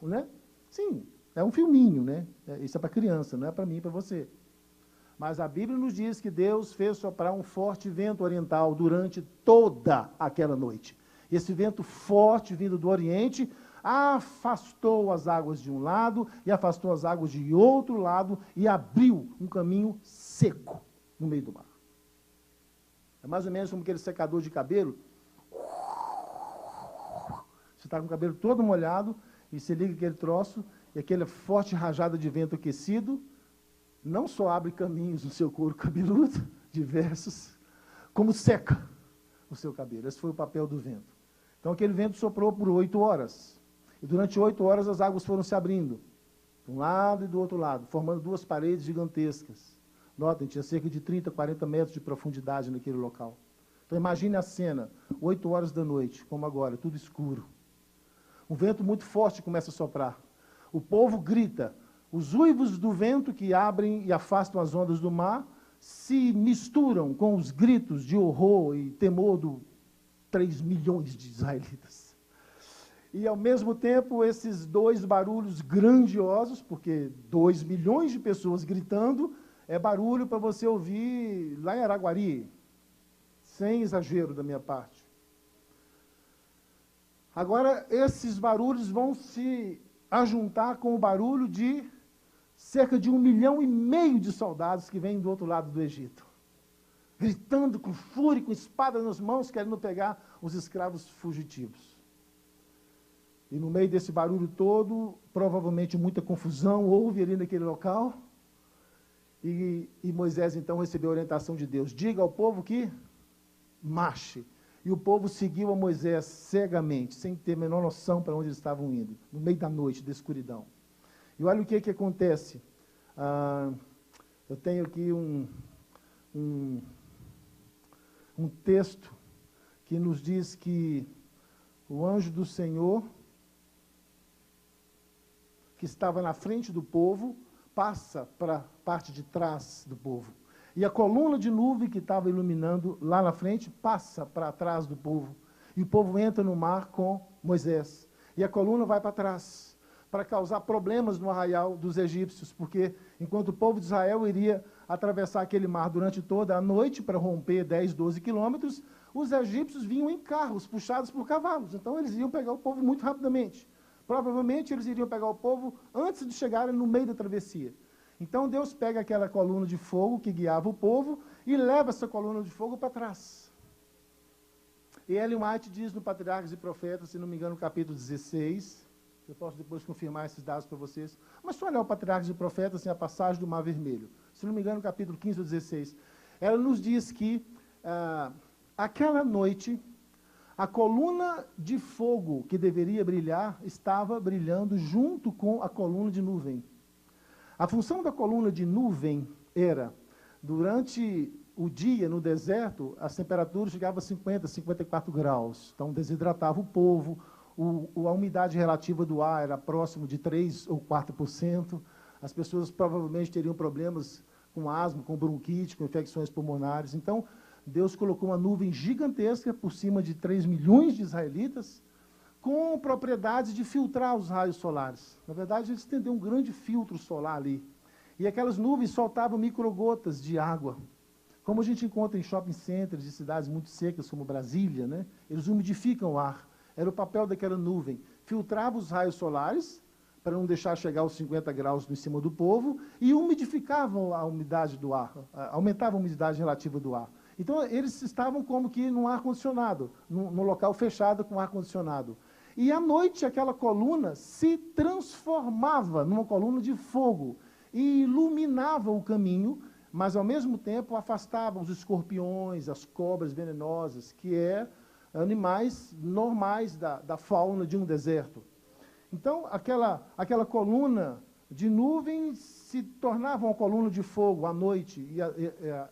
Né? Sim, é um filminho, né? Isso é para criança, não é para mim e para você. Mas a Bíblia nos diz que Deus fez soprar um forte vento oriental durante toda aquela noite. Esse vento forte vindo do Oriente afastou as águas de um lado e afastou as águas de outro lado e abriu um caminho seco no meio do mar. É mais ou menos como aquele secador de cabelo. Você está com o cabelo todo molhado e você liga aquele troço e aquela forte rajada de vento aquecido não só abre caminhos no seu couro cabeludo, diversos, como seca o seu cabelo. Esse foi o papel do vento. Então, aquele vento soprou por 8 horas. E durante 8 horas as águas foram se abrindo, de um lado e do outro lado, formando 2 paredes gigantescas. Notem, tinha cerca de 30, 40 metros de profundidade naquele local. Então, imagine a cena, 8 horas da noite, como agora, tudo escuro. Um vento muito forte começa a soprar. O povo grita. Os uivos do vento que abrem e afastam as ondas do mar se misturam com os gritos de horror e temor de 3 milhões de israelitas. E, ao mesmo tempo, esses 2 barulhos grandiosos, porque 2 milhões de pessoas gritando, é barulho para você ouvir lá em Araguari, sem exagero da minha parte. Agora, esses barulhos vão se ajuntar com o barulho de cerca de 1,5 milhão de soldados que vêm do outro lado do Egito, gritando com fúria, com espada nas mãos, querendo pegar os escravos fugitivos. E no meio desse barulho todo, provavelmente muita confusão houve ali naquele local. E Moisés então recebeu a orientação de Deus: diga ao povo que marche. E o povo seguiu a Moisés cegamente, sem ter a menor noção para onde eles estavam indo, no meio da noite, da escuridão. E olha o que acontece. Eu tenho aqui um texto que nos diz que o anjo do Senhor, que estava na frente do povo, passa para a parte de trás do povo. E a coluna de nuvem que estava iluminando lá na frente passa para trás do povo. E o povo entra no mar com Moisés. E a coluna vai para trás, para causar problemas no arraial dos egípcios, porque enquanto o povo de Israel iria atravessar aquele mar durante toda a noite para romper 10, 12 quilômetros, os egípcios vinham em carros puxados por cavalos. Então eles iam pegar o povo muito rapidamente. Provavelmente eles iriam pegar o povo antes de chegarem no meio da travessia. Então Deus pega aquela coluna de fogo que guiava o povo e leva essa coluna de fogo para trás. E Ellen White diz no Patriarcas e Profetas, se não me engano, no capítulo 16, eu posso depois confirmar esses dados para vocês, mas se olhar o Patriarcas e Profetas, assim, a passagem do Mar Vermelho, se não me engano, no capítulo 15 ou 16, ela nos diz que aquela noite, a coluna de fogo que deveria brilhar estava brilhando junto com a coluna de nuvem. A função da coluna de nuvem era, durante o dia no deserto, as temperaturas chegavam a 50, 54 graus. Então, desidratava o povo, a umidade relativa do ar era próximo de 3 ou 4%. As pessoas provavelmente teriam problemas com asma, com bronquite, com infecções pulmonares. Então, Deus colocou uma nuvem gigantesca por cima de 3 milhões de israelitas, com propriedades de filtrar os raios solares. Na verdade, eles tendiam um grande filtro solar ali. E aquelas nuvens soltavam microgotas de água. Como a gente encontra em shopping centers de cidades muito secas, como Brasília, né? Eles umidificam o ar. Era o papel daquela nuvem. Filtrava os raios solares, para não deixar chegar aos 50 graus em cima do povo, e umidificavam a umidade do ar, aumentavam a umidade relativa do ar. Então, eles estavam como que num ar-condicionado, num local fechado com ar-condicionado. E à noite, aquela coluna se transformava numa coluna de fogo e iluminava o caminho, mas, ao mesmo tempo, afastava os escorpiões, as cobras venenosas, que animais normais da fauna de um deserto. Então, aquela coluna de nuvem se tornava uma coluna de fogo à noite, e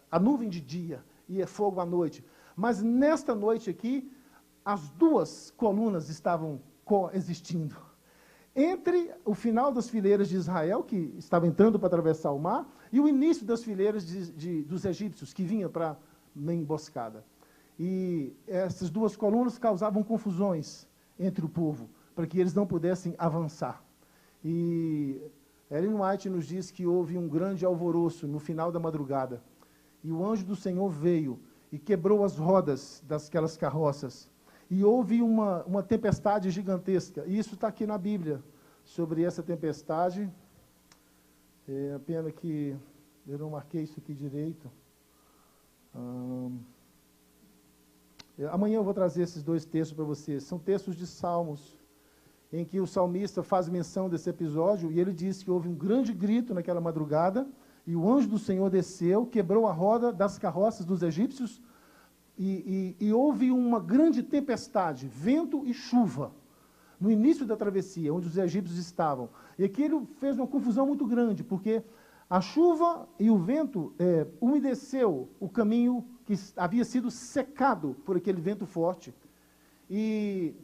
a nuvem de dia e fogo à noite. Mas, nesta noite aqui, as 2 colunas estavam coexistindo. Entre o final das fileiras de Israel, que estava entrando para atravessar o mar, e o início das fileiras dos egípcios, que vinham para uma emboscada. E essas 2 colunas causavam confusões entre o povo, para que eles não pudessem avançar. E Ellen White nos diz que houve um grande alvoroço no final da madrugada. E o anjo do Senhor veio e quebrou as rodas daquelas carroças. E houve uma tempestade gigantesca. E isso está aqui na Bíblia, sobre essa tempestade. É a pena que eu não marquei isso aqui direito. Amanhã eu vou trazer esses 2 textos para vocês. São textos de Salmos, em que o salmista faz menção desse episódio, e ele diz que houve um grande grito naquela madrugada, E o anjo do Senhor desceu, quebrou a roda das carroças dos egípcios, e houve uma grande tempestade, vento e chuva, no início da travessia, onde os egípcios estavam. E aquilo fez uma confusão muito grande, porque a chuva e o vento umedeceu o caminho que havia sido secado por aquele vento forte, e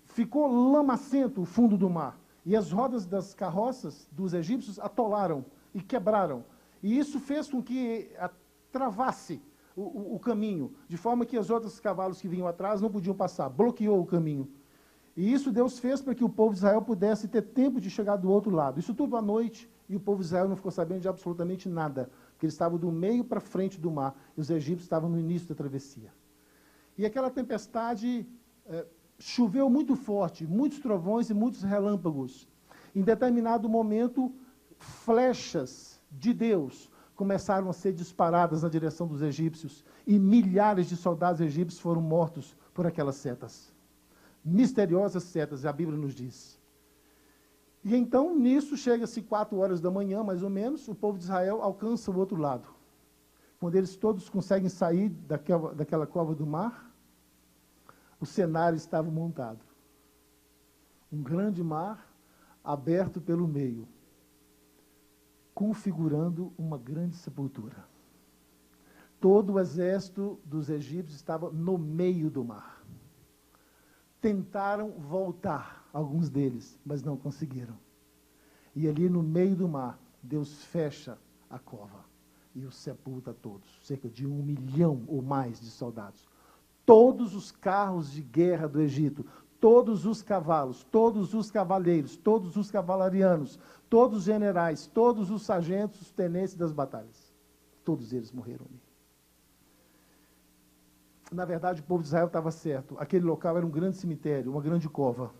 ficou lamacento o fundo do mar. E as rodas das carroças dos egípcios atolaram e quebraram. E isso fez com que travasse o caminho, de forma que os outros cavalos que vinham atrás não podiam passar, bloqueou o caminho. E isso Deus fez para que o povo de Israel pudesse ter tempo de chegar do outro lado. Isso tudo à noite, e o povo de Israel não ficou sabendo de absolutamente nada, porque eles estavam do meio para frente do mar, e os egípcios estavam no início da travessia. E aquela tempestade choveu muito forte, muitos trovões e muitos relâmpagos. Em determinado momento, flechas de Deus começaram a ser disparadas na direção dos egípcios, e milhares de soldados egípcios foram mortos por aquelas setas. Misteriosas setas, a Bíblia nos diz. E então, nisso, chega-se 4 horas da manhã, mais ou menos, o povo de Israel alcança o outro lado. Quando eles todos conseguem sair daquela cova do mar, o cenário estava montado. Um grande mar aberto pelo meio, configurando uma grande sepultura. Todo o exército dos egípcios estava no meio do mar. Tentaram voltar, alguns deles, mas não conseguiram. E ali no meio do mar, Deus fecha a cova e os sepulta todos, cerca de 1 milhão ou mais de soldados. Todos os carros de guerra do Egito, todos os cavalos, todos os cavaleiros, todos os cavalarianos, todos os generais, todos os sargentos, os tenentes das batalhas, todos eles morreram ali. Na verdade, o povo de Israel estava certo. Aquele local era um grande cemitério, uma grande cova.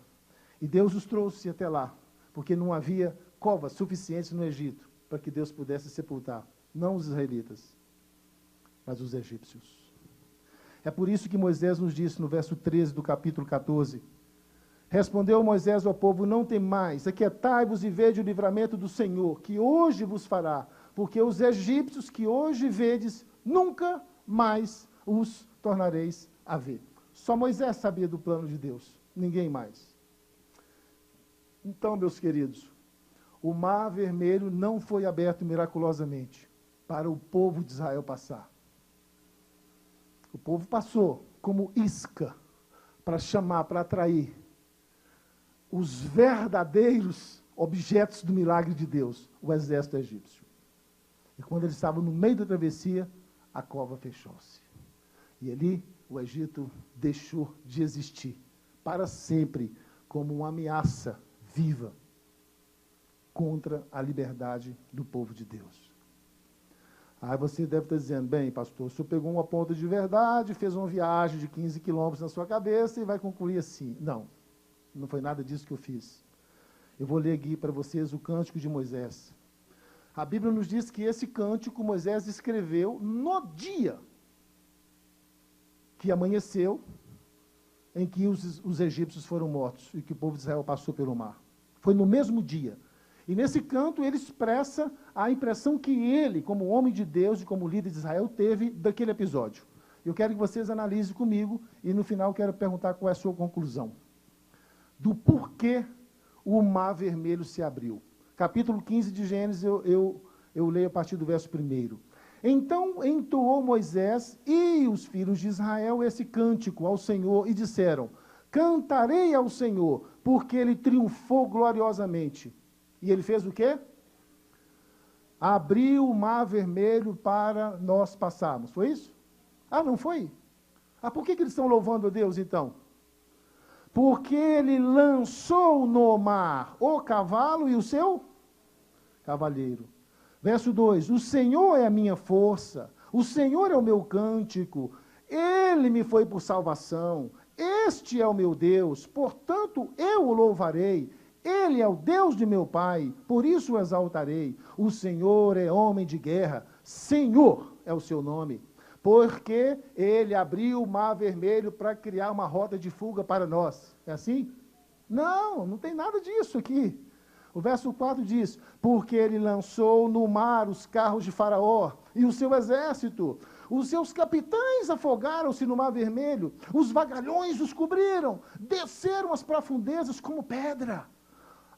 E Deus os trouxe até lá, porque não havia covas suficientes no Egito para que Deus pudesse sepultar, não os israelitas, mas os egípcios. É por isso que Moisés nos disse no verso 13 do capítulo 14, respondeu Moisés ao povo, não temais, aquietai-vos e vede o livramento do Senhor, que hoje vos fará, porque os egípcios que hoje vedes, nunca mais os tornareis a ver. Só Moisés sabia do plano de Deus, ninguém mais. Então, meus queridos, o mar vermelho não foi aberto miraculosamente para o povo de Israel passar. O povo passou como isca para chamar, para atrair os verdadeiros objetos do milagre de Deus, o exército egípcio. E quando eles estavam no meio da travessia, a cova fechou-se. E ali o Egito deixou de existir para sempre como uma ameaça viva contra a liberdade do povo de Deus. Aí você deve estar dizendo, bem, pastor, o senhor pegou uma ponta de verdade, fez uma viagem de 15 quilômetros na sua cabeça e vai concluir assim. Não, não foi nada disso que eu fiz. Eu vou ler aqui para vocês o Cântico de Moisés. A Bíblia nos diz que esse cântico Moisés escreveu no dia que amanheceu, em que os egípcios foram mortos e que o povo de Israel passou pelo mar. Foi no mesmo dia. E nesse canto ele expressa a impressão que ele, como homem de Deus e como líder de Israel, teve daquele episódio. Eu quero que vocês analisem comigo e no final quero perguntar qual é a sua conclusão. Do porquê o mar vermelho se abriu. Capítulo 15 de Gênesis, eu leio a partir do verso 1. Então entoou Moisés e os filhos de Israel esse cântico ao Senhor e disseram, cantarei ao Senhor, porque ele triunfou gloriosamente. E ele fez o quê? Abriu o mar vermelho para nós passarmos. Foi isso? Ah, não foi? Ah, por que eles estão louvando a Deus então? Porque ele lançou no mar o cavalo e o seu cavaleiro. Verso 2, o Senhor é a minha força, o Senhor é o meu cântico, ele me foi por salvação, este é o meu Deus, portanto eu o louvarei, ele é o Deus de meu pai, por isso o exaltarei, o Senhor é homem de guerra, Senhor é o seu nome, porque ele abriu o mar vermelho para criar uma rota de fuga para nós, é assim? Não, não tem nada disso aqui. O verso 4 diz, porque ele lançou no mar os carros de Faraó e o seu exército. Os seus capitães afogaram-se no mar vermelho, os vagalhões os cobriram, desceram as profundezas como pedra.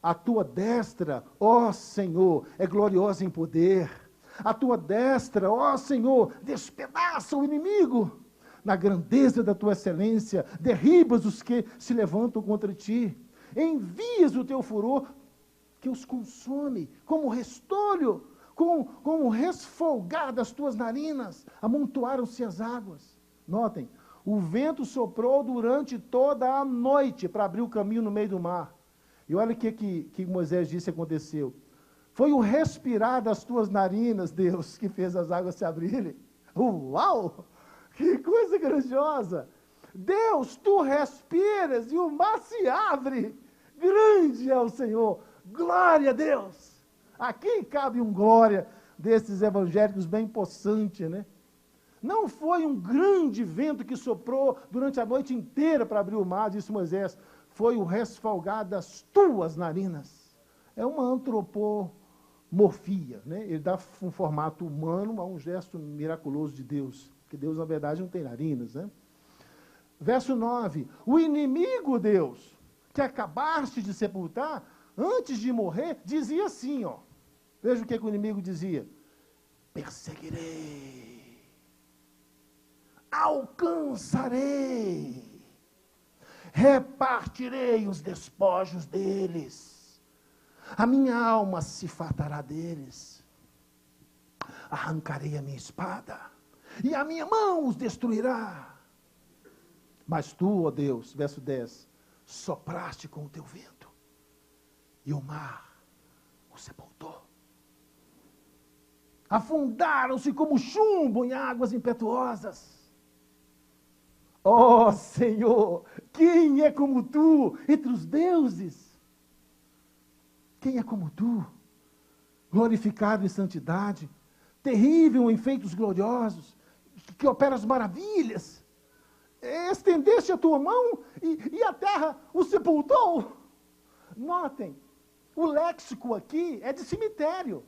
A tua destra, ó Senhor, é gloriosa em poder. A tua destra, ó Senhor, despedaça o inimigo. Na grandeza da tua excelência, derribas os que se levantam contra ti. Envias o teu furor que os consome, como restolho, como resfolgar das tuas narinas, amontoaram-se as águas. Notem, o vento soprou durante toda a noite para abrir o caminho no meio do mar. E olha o que Moisés disse aconteceu. Foi o respirar das tuas narinas, Deus, que fez as águas se abrirem. Uau! Que coisa grandiosa! Deus, tu respiras e o mar se abre. Grande é o Senhor. Glória a Deus! Aqui cabe um glória desses evangélicos bem possante, né? Não foi um grande vento que soprou durante a noite inteira para abrir o mar, disse Moisés. Foi o resfolgar das tuas narinas. É uma antropomorfia, né? Ele dá um formato humano a um gesto miraculoso de Deus. Porque Deus, na verdade, não tem narinas, né? Verso 9. O inimigo, Deus, que acabaste de sepultar, antes de morrer, dizia assim, ó. Veja o que o inimigo dizia. Perseguirei. Alcançarei. Repartirei os despojos deles. A minha alma se fartará deles. Arrancarei a minha espada. E a minha mão os destruirá. Mas tu, ó Deus, verso 10, sopraste com o teu vento. E o mar o sepultou. Afundaram-se como chumbo em águas impetuosas. Ó Senhor, quem é como tu entre os deuses? Quem é como tu? Glorificado em santidade, terrível em feitos gloriosos, que opera as maravilhas. Estendeste a tua mão e a terra o sepultou. Notem, o léxico aqui é de cemitério,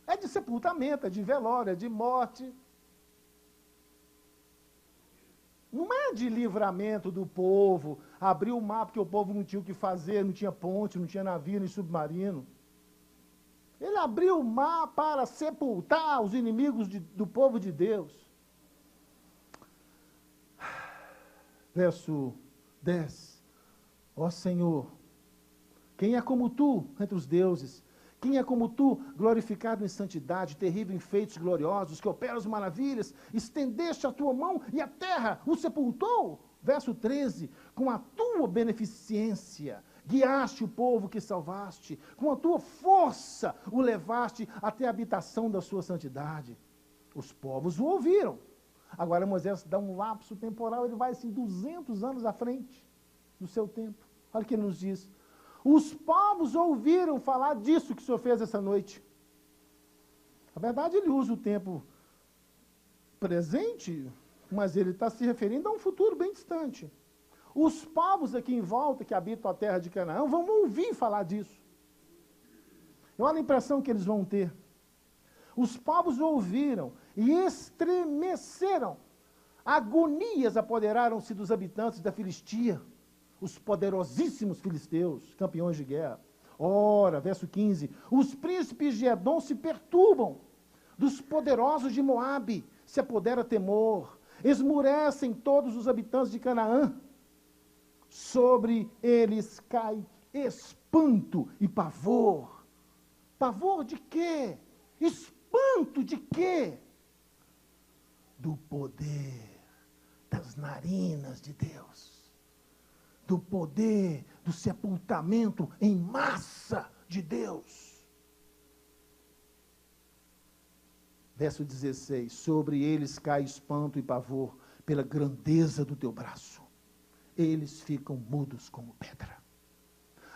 é de sepultamento, é de velório, é de morte. Não é de livramento do povo, abrir o mar porque o povo não tinha o que fazer, não tinha ponte, não tinha navio nem submarino. Ele abriu o mar para sepultar os inimigos do povo de Deus. Verso 10. Ó Senhor, quem é como tu entre os deuses? Quem é como tu, glorificado em santidade, terrível em feitos gloriosos, que opera as maravilhas, estendeste a tua mão e a terra o sepultou? Verso 13, com a tua beneficência, guiaste o povo que salvaste, com a tua força o levaste até a habitação da sua santidade. Os povos o ouviram. Agora Moisés dá um lapso temporal, ele vai assim 200 anos à frente do seu tempo. Olha o que ele nos diz. Os povos ouviram falar disso que o Senhor fez essa noite. Na verdade, ele usa o tempo presente, mas ele está se referindo a um futuro bem distante. Os povos aqui em volta, que habitam a terra de Canaã, vão ouvir falar disso. Olha a impressão que eles vão ter. Os povos ouviram e estremeceram. Agonias apoderaram-se dos habitantes da Filistia, os poderosíssimos filisteus, campeões de guerra. Ora, verso 15, os príncipes de Edom se perturbam, dos poderosos de Moabe se apodera temor, esmurecem todos os habitantes de Canaã, sobre eles cai espanto e pavor. Pavor de quê? Espanto de quê? Do poder das narinas de Deus. Do poder do sepultamento em massa de Deus. Verso 16, sobre eles cai espanto e pavor pela grandeza do teu braço. Eles ficam mudos como pedra.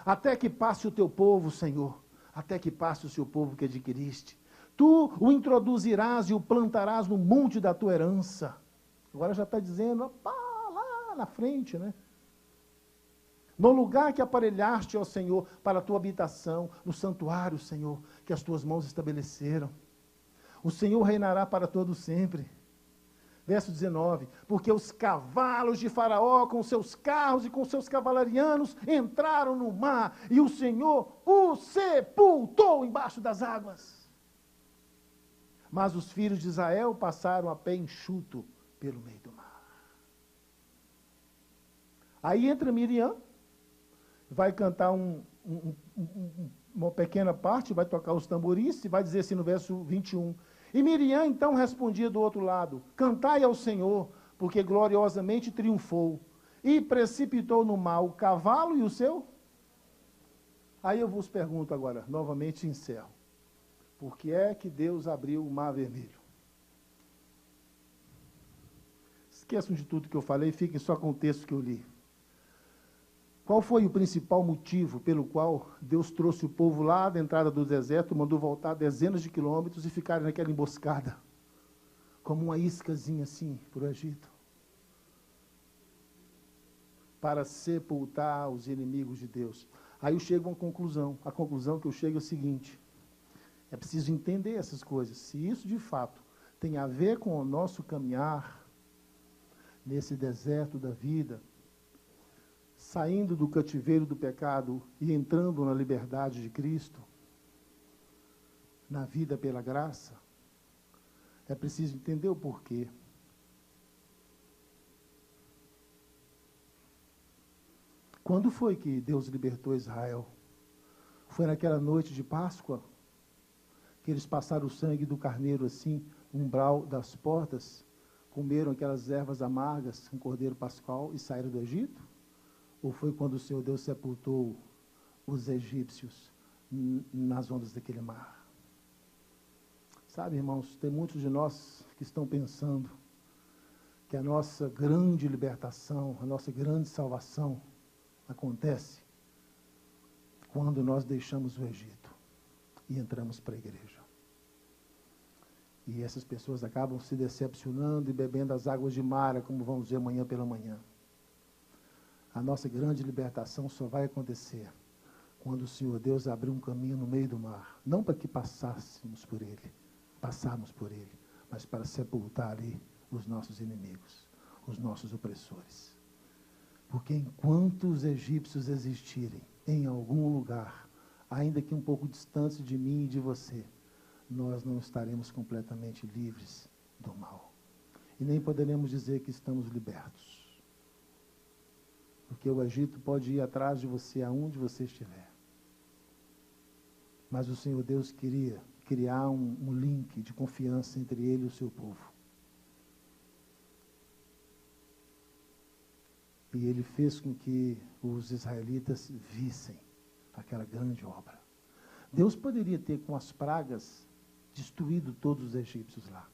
Até que passe o teu povo, Senhor, até que passe o seu povo que adquiriste. Tu o introduzirás e o plantarás no monte da tua herança. Agora já está dizendo, opa, lá na frente, né? No lugar que aparelhaste, ó Senhor, para a tua habitação, no santuário, Senhor, que as tuas mãos estabeleceram. O Senhor reinará para todo sempre. Verso 19, porque os cavalos de Faraó, com seus carros e com seus cavalarianos, entraram no mar, e o Senhor o sepultou embaixo das águas. Mas os filhos de Israel passaram a pé enxuto pelo meio do mar. Aí entra Miriam, vai cantar uma pequena parte, vai tocar os tamborins, e vai dizer assim no verso 21, e Miriam então respondia do outro lado, cantai ao Senhor, porque gloriosamente triunfou, e precipitou no mar o cavalo e o seu. Aí eu vos pergunto agora, novamente encerro, por que é que Deus abriu o mar vermelho? Esqueçam de tudo que eu falei, fiquem só com o texto que eu li. Qual foi o principal motivo pelo qual Deus trouxe o povo lá da entrada do deserto, mandou voltar dezenas de quilômetros e ficarem naquela emboscada, como uma iscazinha assim, para o Egito? Para sepultar os inimigos de Deus. Aí eu chego a uma conclusão. A conclusão que eu chego é o seguinte: é preciso entender essas coisas. Se isso de fato tem a ver com o nosso caminhar nesse deserto da vida, saindo do cativeiro do pecado e entrando na liberdade de Cristo, na vida pela graça, é preciso entender o porquê. Quando foi que Deus libertou Israel? Foi naquela noite de Páscoa, que eles passaram o sangue do carneiro assim, no umbral das portas, comeram aquelas ervas amargas, um cordeiro pascal e saíram do Egito? Ou foi quando o Senhor Deus sepultou os egípcios nas ondas daquele mar? Sabe, irmãos, tem muitos de nós que estão pensando que a nossa grande libertação, a nossa grande salvação acontece quando nós deixamos o Egito e entramos para a igreja. E essas pessoas acabam se decepcionando e bebendo as águas de Mara, como vamos ver amanhã pela manhã. A nossa grande libertação só vai acontecer quando o Senhor Deus abrir um caminho no meio do mar. Não para que passarmos por ele, mas para sepultar ali os nossos inimigos, os nossos opressores. Porque enquanto os egípcios existirem em algum lugar, ainda que um pouco distante de mim e de você, nós não estaremos completamente livres do mal. E nem poderemos dizer que estamos libertos. Porque o Egito pode ir atrás de você aonde você estiver. Mas o Senhor Deus queria criar um link de confiança entre ele e o seu povo. E ele fez com que os israelitas vissem aquela grande obra. Deus poderia ter, com as pragas, destruído todos os egípcios lá.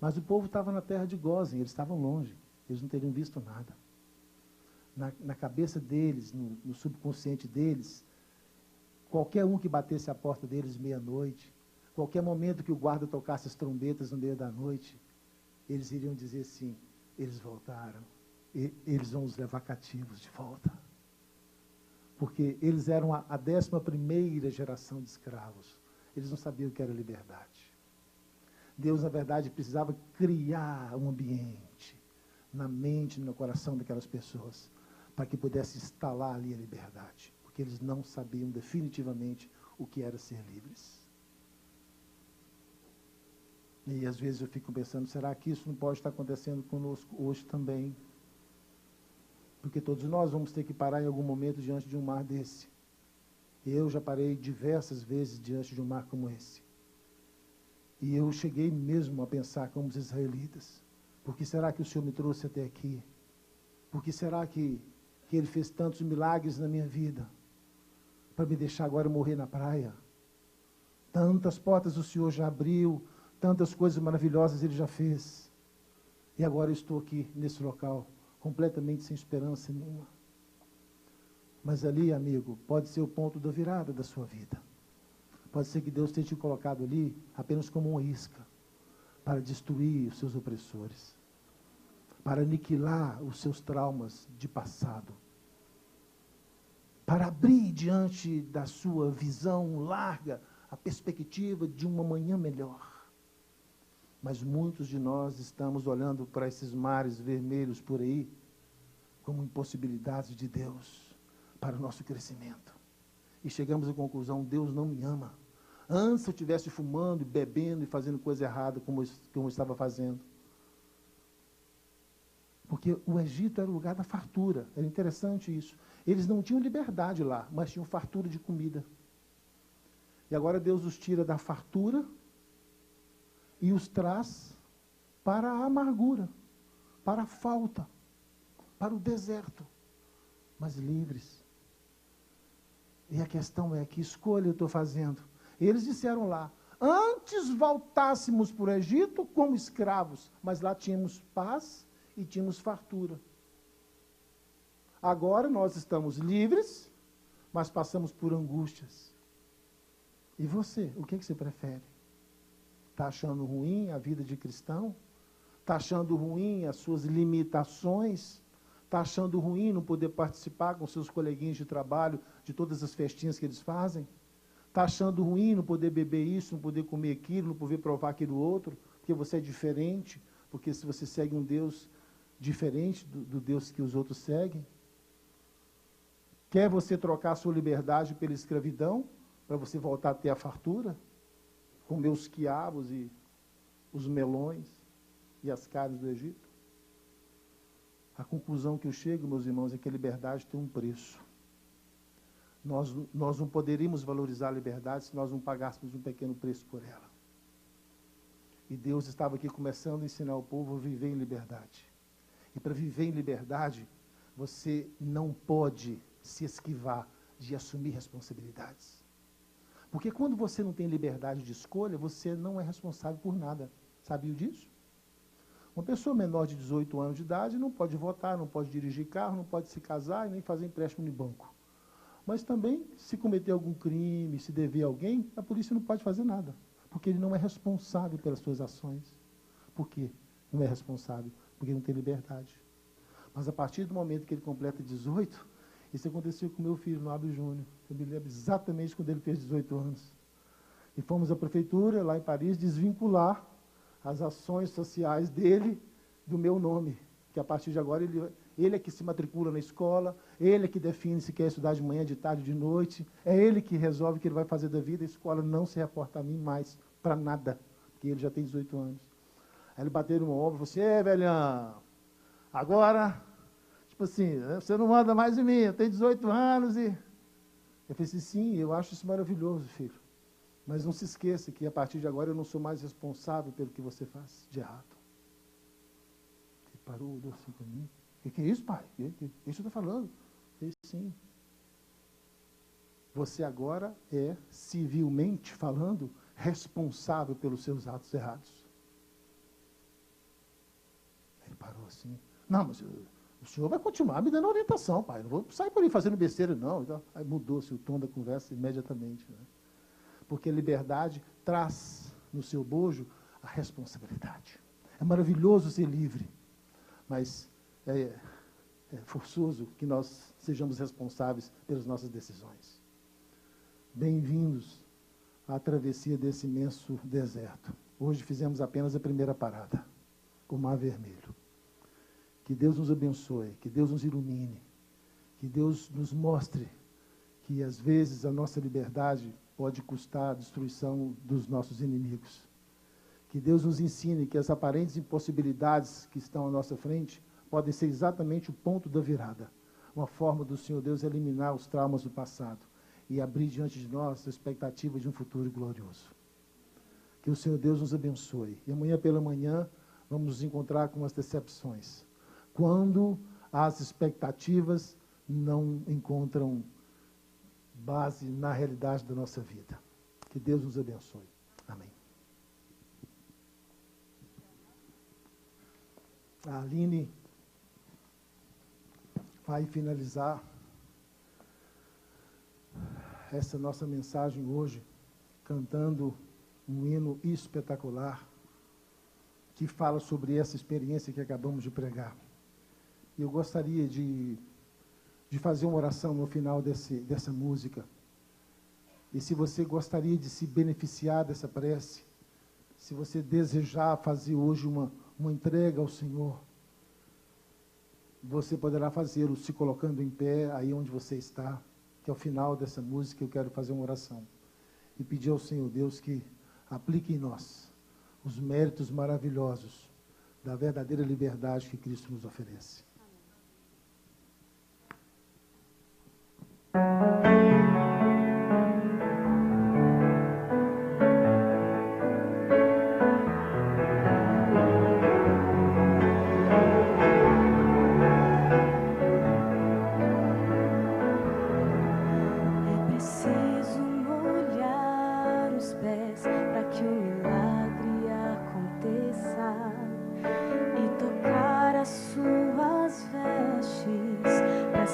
Mas o povo estava na terra de Gósen, eles estavam longe, eles não teriam visto nada. Na cabeça deles, no subconsciente deles, qualquer um que batesse a porta deles meia-noite, qualquer momento que o guarda tocasse as trombetas no meio da noite, eles iriam dizer assim, eles voltaram, eles vão os levar cativos de volta. Porque eles eram a 11ª geração de escravos. Eles não sabiam o que era liberdade. Deus, na verdade, precisava criar um ambiente na mente, no coração daquelas pessoas, para que pudesse instalar ali a liberdade. Porque eles não sabiam definitivamente o que era ser livres. E às vezes eu fico pensando, será que isso não pode estar acontecendo conosco hoje também? Porque todos nós vamos ter que parar em algum momento diante de um mar desse. Eu já parei diversas vezes diante de um mar como esse. E eu cheguei mesmo a pensar como os israelitas. Por que será que o Senhor me trouxe até aqui? Por que será que Ele fez tantos milagres na minha vida? Para me deixar agora morrer na praia? Tantas portas o Senhor já abriu, tantas coisas maravilhosas Ele já fez. E agora eu estou aqui, nesse local, completamente sem esperança nenhuma. Mas ali, amigo, pode ser o ponto da virada da sua vida. Pode ser que Deus tenha te colocado ali apenas como uma isca, para destruir os seus opressores, para aniquilar os seus traumas de passado. para abrir diante da sua visão larga a perspectiva de uma manhã melhor. Mas muitos de nós estamos olhando para esses mares vermelhos por aí como impossibilidades de Deus para o nosso crescimento. E chegamos à conclusão, Deus não me ama. Antes eu estivesse fumando, bebendo e fazendo coisa errada como eu estava fazendo. Porque o Egito era o lugar da fartura. Era interessante isso. Eles não tinham liberdade lá, mas tinham fartura de comida. E agora Deus os tira da fartura e os traz para a amargura, para a falta, para o deserto, mas livres. E a questão é, que escolha eu estou fazendo? Eles disseram lá, antes voltássemos para o Egito como escravos, mas lá tínhamos paz e tínhamos fartura. Agora nós estamos livres, mas passamos por angústias. E você, o que você prefere? Está achando ruim a vida de cristão? Está achando ruim as suas limitações? Está achando ruim não poder participar com seus coleguinhas de trabalho de todas as festinhas que eles fazem? Está achando ruim não poder beber isso, não poder comer aquilo, não poder provar aquilo outro, porque você é diferente, porque se você segue um Deus diferente do Deus que os outros seguem? Quer você trocar a sua liberdade pela escravidão, para você voltar a ter a fartura? Comer os quiabos e os melões e as carnes do Egito? A conclusão que eu chego, meus irmãos, é que a liberdade tem um preço. Nós não poderíamos valorizar a liberdade se nós não pagássemos um pequeno preço por ela. E Deus estava aqui começando a ensinar o povo a viver em liberdade. E para viver em liberdade, você não pode se esquivar de assumir responsabilidades. Porque quando você não tem liberdade de escolha, você não é responsável por nada. Sabia disso? Uma pessoa menor de 18 anos de idade não pode votar, não pode dirigir carro, não pode se casar e nem fazer empréstimo no banco. Mas também, se cometer algum crime, se dever a alguém, a polícia não pode fazer nada. Porque ele não é responsável pelas suas ações. Por quê? Não é responsável? Porque não tem liberdade. Mas a partir do momento que ele completa 18, isso aconteceu com meu filho, Noábio Júnior. Eu me lembro exatamente quando ele fez 18 anos. E fomos à prefeitura, lá em Paris, desvincular as ações sociais dele do meu nome. Que a partir de agora ele é que se matricula na escola, ele é que define se quer estudar de manhã, de tarde, de noite. É ele que resolve o que ele vai fazer da vida. A escola não se reporta a mim mais para nada, porque ele já tem 18 anos. Aí ele bateu no ombro e falou assim, velhão, agora... Tipo assim, você não manda mais em mim, eu tenho 18 anos e... Eu falei assim, sim, eu acho isso maravilhoso, filho. Mas não se esqueça que a partir de agora eu não sou mais responsável pelo que você faz de errado. Ele parou, olhou assim para mim. O que é isso, pai? O que você está falando? Eu falei, sim. Você agora é, civilmente falando, responsável pelos seus atos errados. Ele parou assim. Não, mas... O senhor vai continuar me dando orientação, pai. Não vou sair por aí fazendo besteira, não. Então, aí mudou-se o tom da conversa imediatamente. Né? Porque a liberdade traz no seu bojo a responsabilidade. É maravilhoso ser livre, mas é forçoso que nós sejamos responsáveis pelas nossas decisões. Bem-vindos à travessia desse imenso deserto. Hoje fizemos apenas a primeira parada, o Mar Vermelho. Que Deus nos abençoe, que Deus nos ilumine, que Deus nos mostre que, às vezes, a nossa liberdade pode custar a destruição dos nossos inimigos. Que Deus nos ensine que as aparentes impossibilidades que estão à nossa frente podem ser exatamente o ponto da virada. Uma forma do Senhor Deus eliminar os traumas do passado e abrir diante de nós a expectativa de um futuro glorioso. Que o Senhor Deus nos abençoe. E amanhã pela manhã vamos nos encontrar com as decepções. Quando as expectativas não encontram base na realidade da nossa vida. Que Deus nos abençoe. Amém. A Aline vai finalizar essa nossa mensagem hoje cantando um hino espetacular que fala sobre essa experiência que acabamos de pregar. Eu gostaria de de fazer uma oração no final dessa música. E se você gostaria de se beneficiar dessa prece, se você desejar fazer hoje uma entrega ao Senhor, você poderá fazê-lo se colocando em pé aí onde você está, que ao final dessa música eu quero fazer uma oração e pedir ao Senhor Deus que aplique em nós os méritos maravilhosos da verdadeira liberdade que Cristo nos oferece.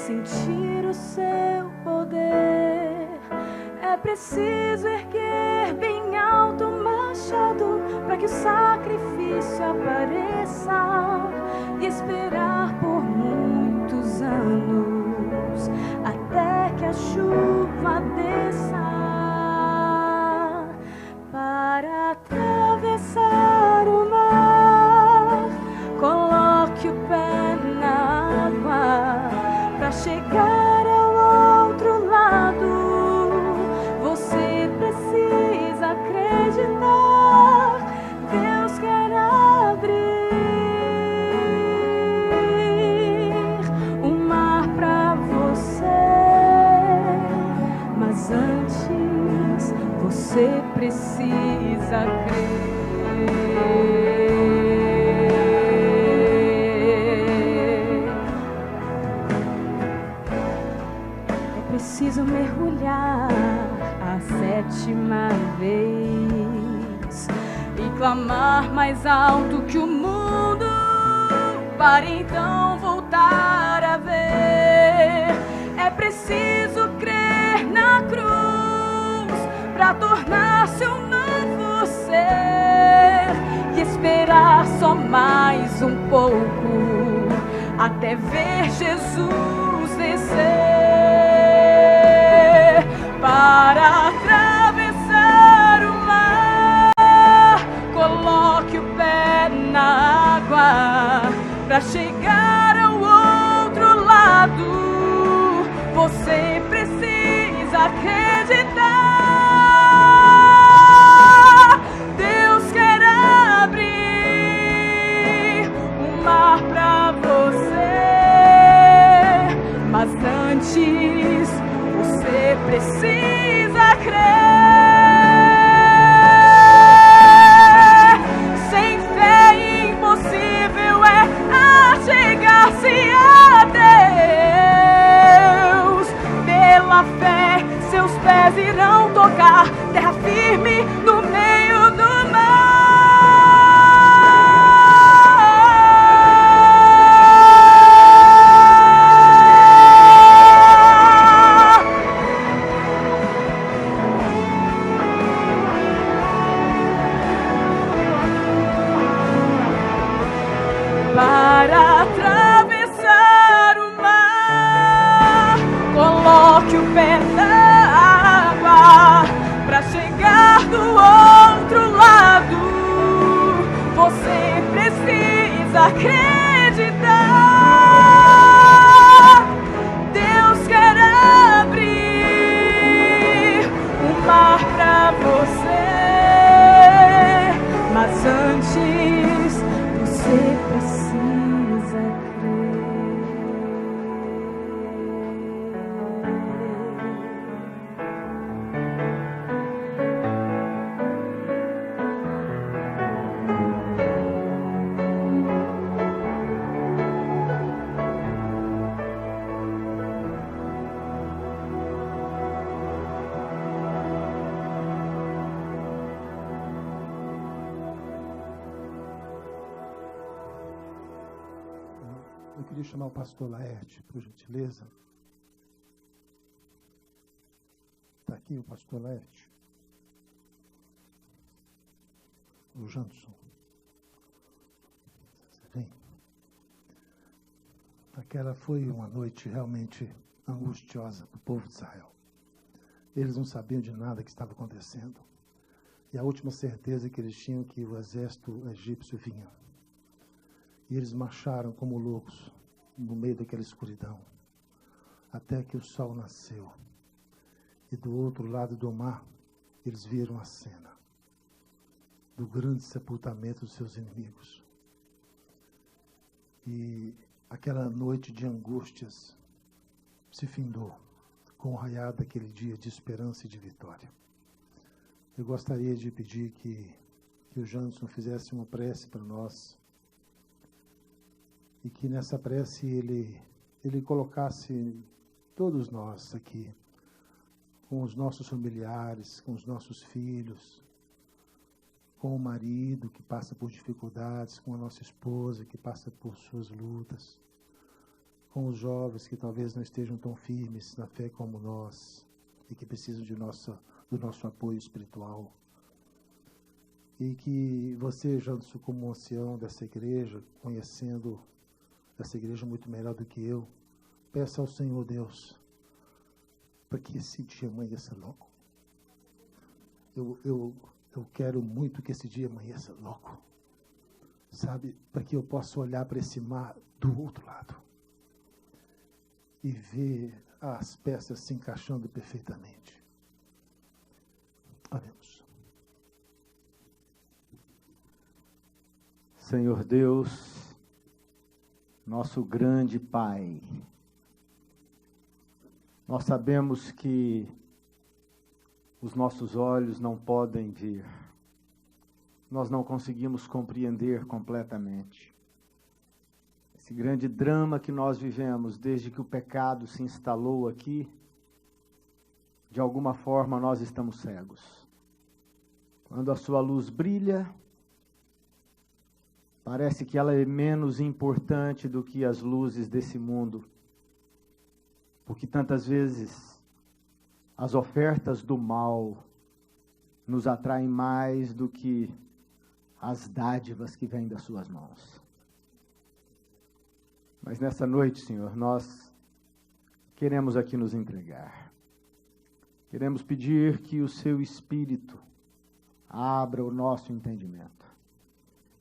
Sentir o seu poder, é preciso erguer bem alto o machado para que o sacrifício apareça e esperar por muitos anos até que a chuva desça para atravessar o mar. Coloque o pé na água para chegar ao outro lado. Você precisa acreditar. Deus quer abrir um mar para você, mas antes você precisa crer. Preciso mergulhar a 7ª vez e clamar mais alto que o mundo, para então voltar a ver. É preciso crer na cruz para tornar-se um novo ser e esperar só mais um pouco até ver Jesus descer. Para atravessar o mar, coloque o pé na água para chegar ao outro lado. Você precisa acreditar. Deus quer abrir um mar para você, mas antes você precisa crer. Sem fé impossível é achegar-se a Deus. Pela fé seus pés irão tocar terra firme no meio do mar. Para atravessar o mar, coloque o pé na água para chegar do outro lado. Você precisa acreditar. Deus quer abrir um mar para você, mas antes você precisa crer. Eu queria chamar o pastor Laerte, por gentileza. Está aqui o pastor Laerte. O Janson. Você vem. Está Aquela foi uma noite realmente angustiosa para o povo de Israel. Eles não sabiam de nada que estava acontecendo. E a última certeza que eles tinham que o exército egípcio vinha. E eles marcharam como loucos no meio daquela escuridão, até que o sol nasceu. E do outro lado do mar, eles viram a cena do grande sepultamento dos seus inimigos. E aquela noite de angústias se findou com o raiar daquele dia de esperança e de vitória. Eu gostaria de pedir que o Janderson fizesse uma prece para nós, e que nessa prece ele colocasse todos nós aqui, com os nossos familiares, com os nossos filhos, com o marido que passa por dificuldades, com a nossa esposa que passa por suas lutas, com os jovens que talvez não estejam tão firmes na fé como nós e que precisam do nosso apoio espiritual. E que você, Janderson, como ancião dessa igreja, conhecendo essa igreja muito melhor do que eu, peça ao Senhor Deus para que esse dia amanheça logo. Eu quero muito que esse dia amanheça logo, sabe, para que eu possa olhar para esse mar do outro lado e ver as peças se encaixando perfeitamente. Oremos. Senhor Deus, nosso grande Pai, nós sabemos que os nossos olhos não podem ver, nós não conseguimos compreender completamente esse grande drama que nós vivemos desde que o pecado se instalou aqui. De alguma forma nós estamos cegos. Quando a sua luz brilha, parece que ela é menos importante do que as luzes desse mundo, porque tantas vezes as ofertas do mal nos atraem mais do que as dádivas que vêm das suas mãos. Mas nessa noite, Senhor, nós queremos aqui nos entregar. Queremos pedir que o Seu Espírito abra o nosso entendimento.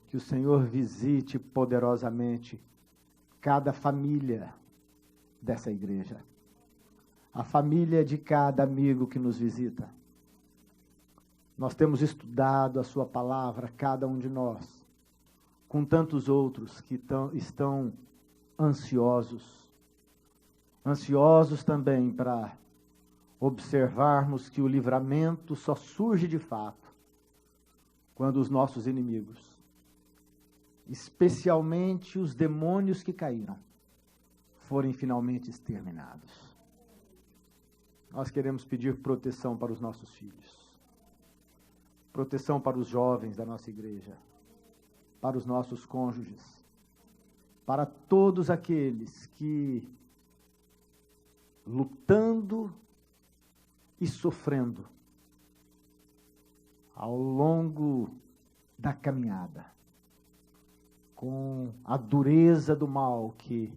Que o Senhor visite poderosamente cada família dessa igreja. A família de cada amigo que nos visita. Nós temos estudado a sua palavra, cada um de nós, com tantos outros que estão ansiosos também para observarmos que o livramento só surge de fato quando os nossos inimigos, especialmente os demônios que caíram, forem finalmente exterminados. Nós queremos pedir proteção para os nossos filhos, proteção para os jovens da nossa igreja, para os nossos cônjuges, para todos aqueles que, lutando e sofrendo ao longo da caminhada, com a dureza do mal que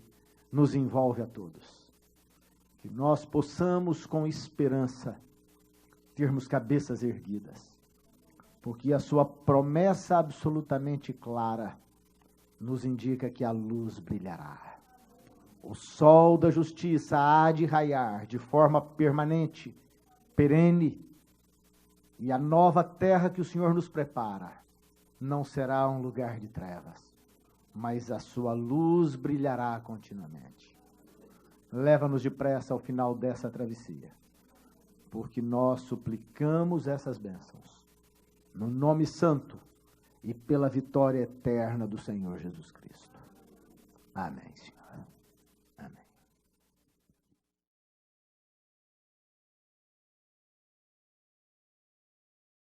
nos envolve a todos, que nós possamos com esperança termos cabeças erguidas, porque a sua promessa absolutamente clara nos indica que a luz brilhará. O sol da justiça há de raiar de forma permanente, perene, e a nova terra que o Senhor nos prepara não será um lugar de trevas, mas a sua luz brilhará continuamente. Leva-nos depressa ao final dessa travessia, porque nós suplicamos essas bênçãos, no nome santo e pela vitória eterna do Senhor Jesus Cristo. Amém.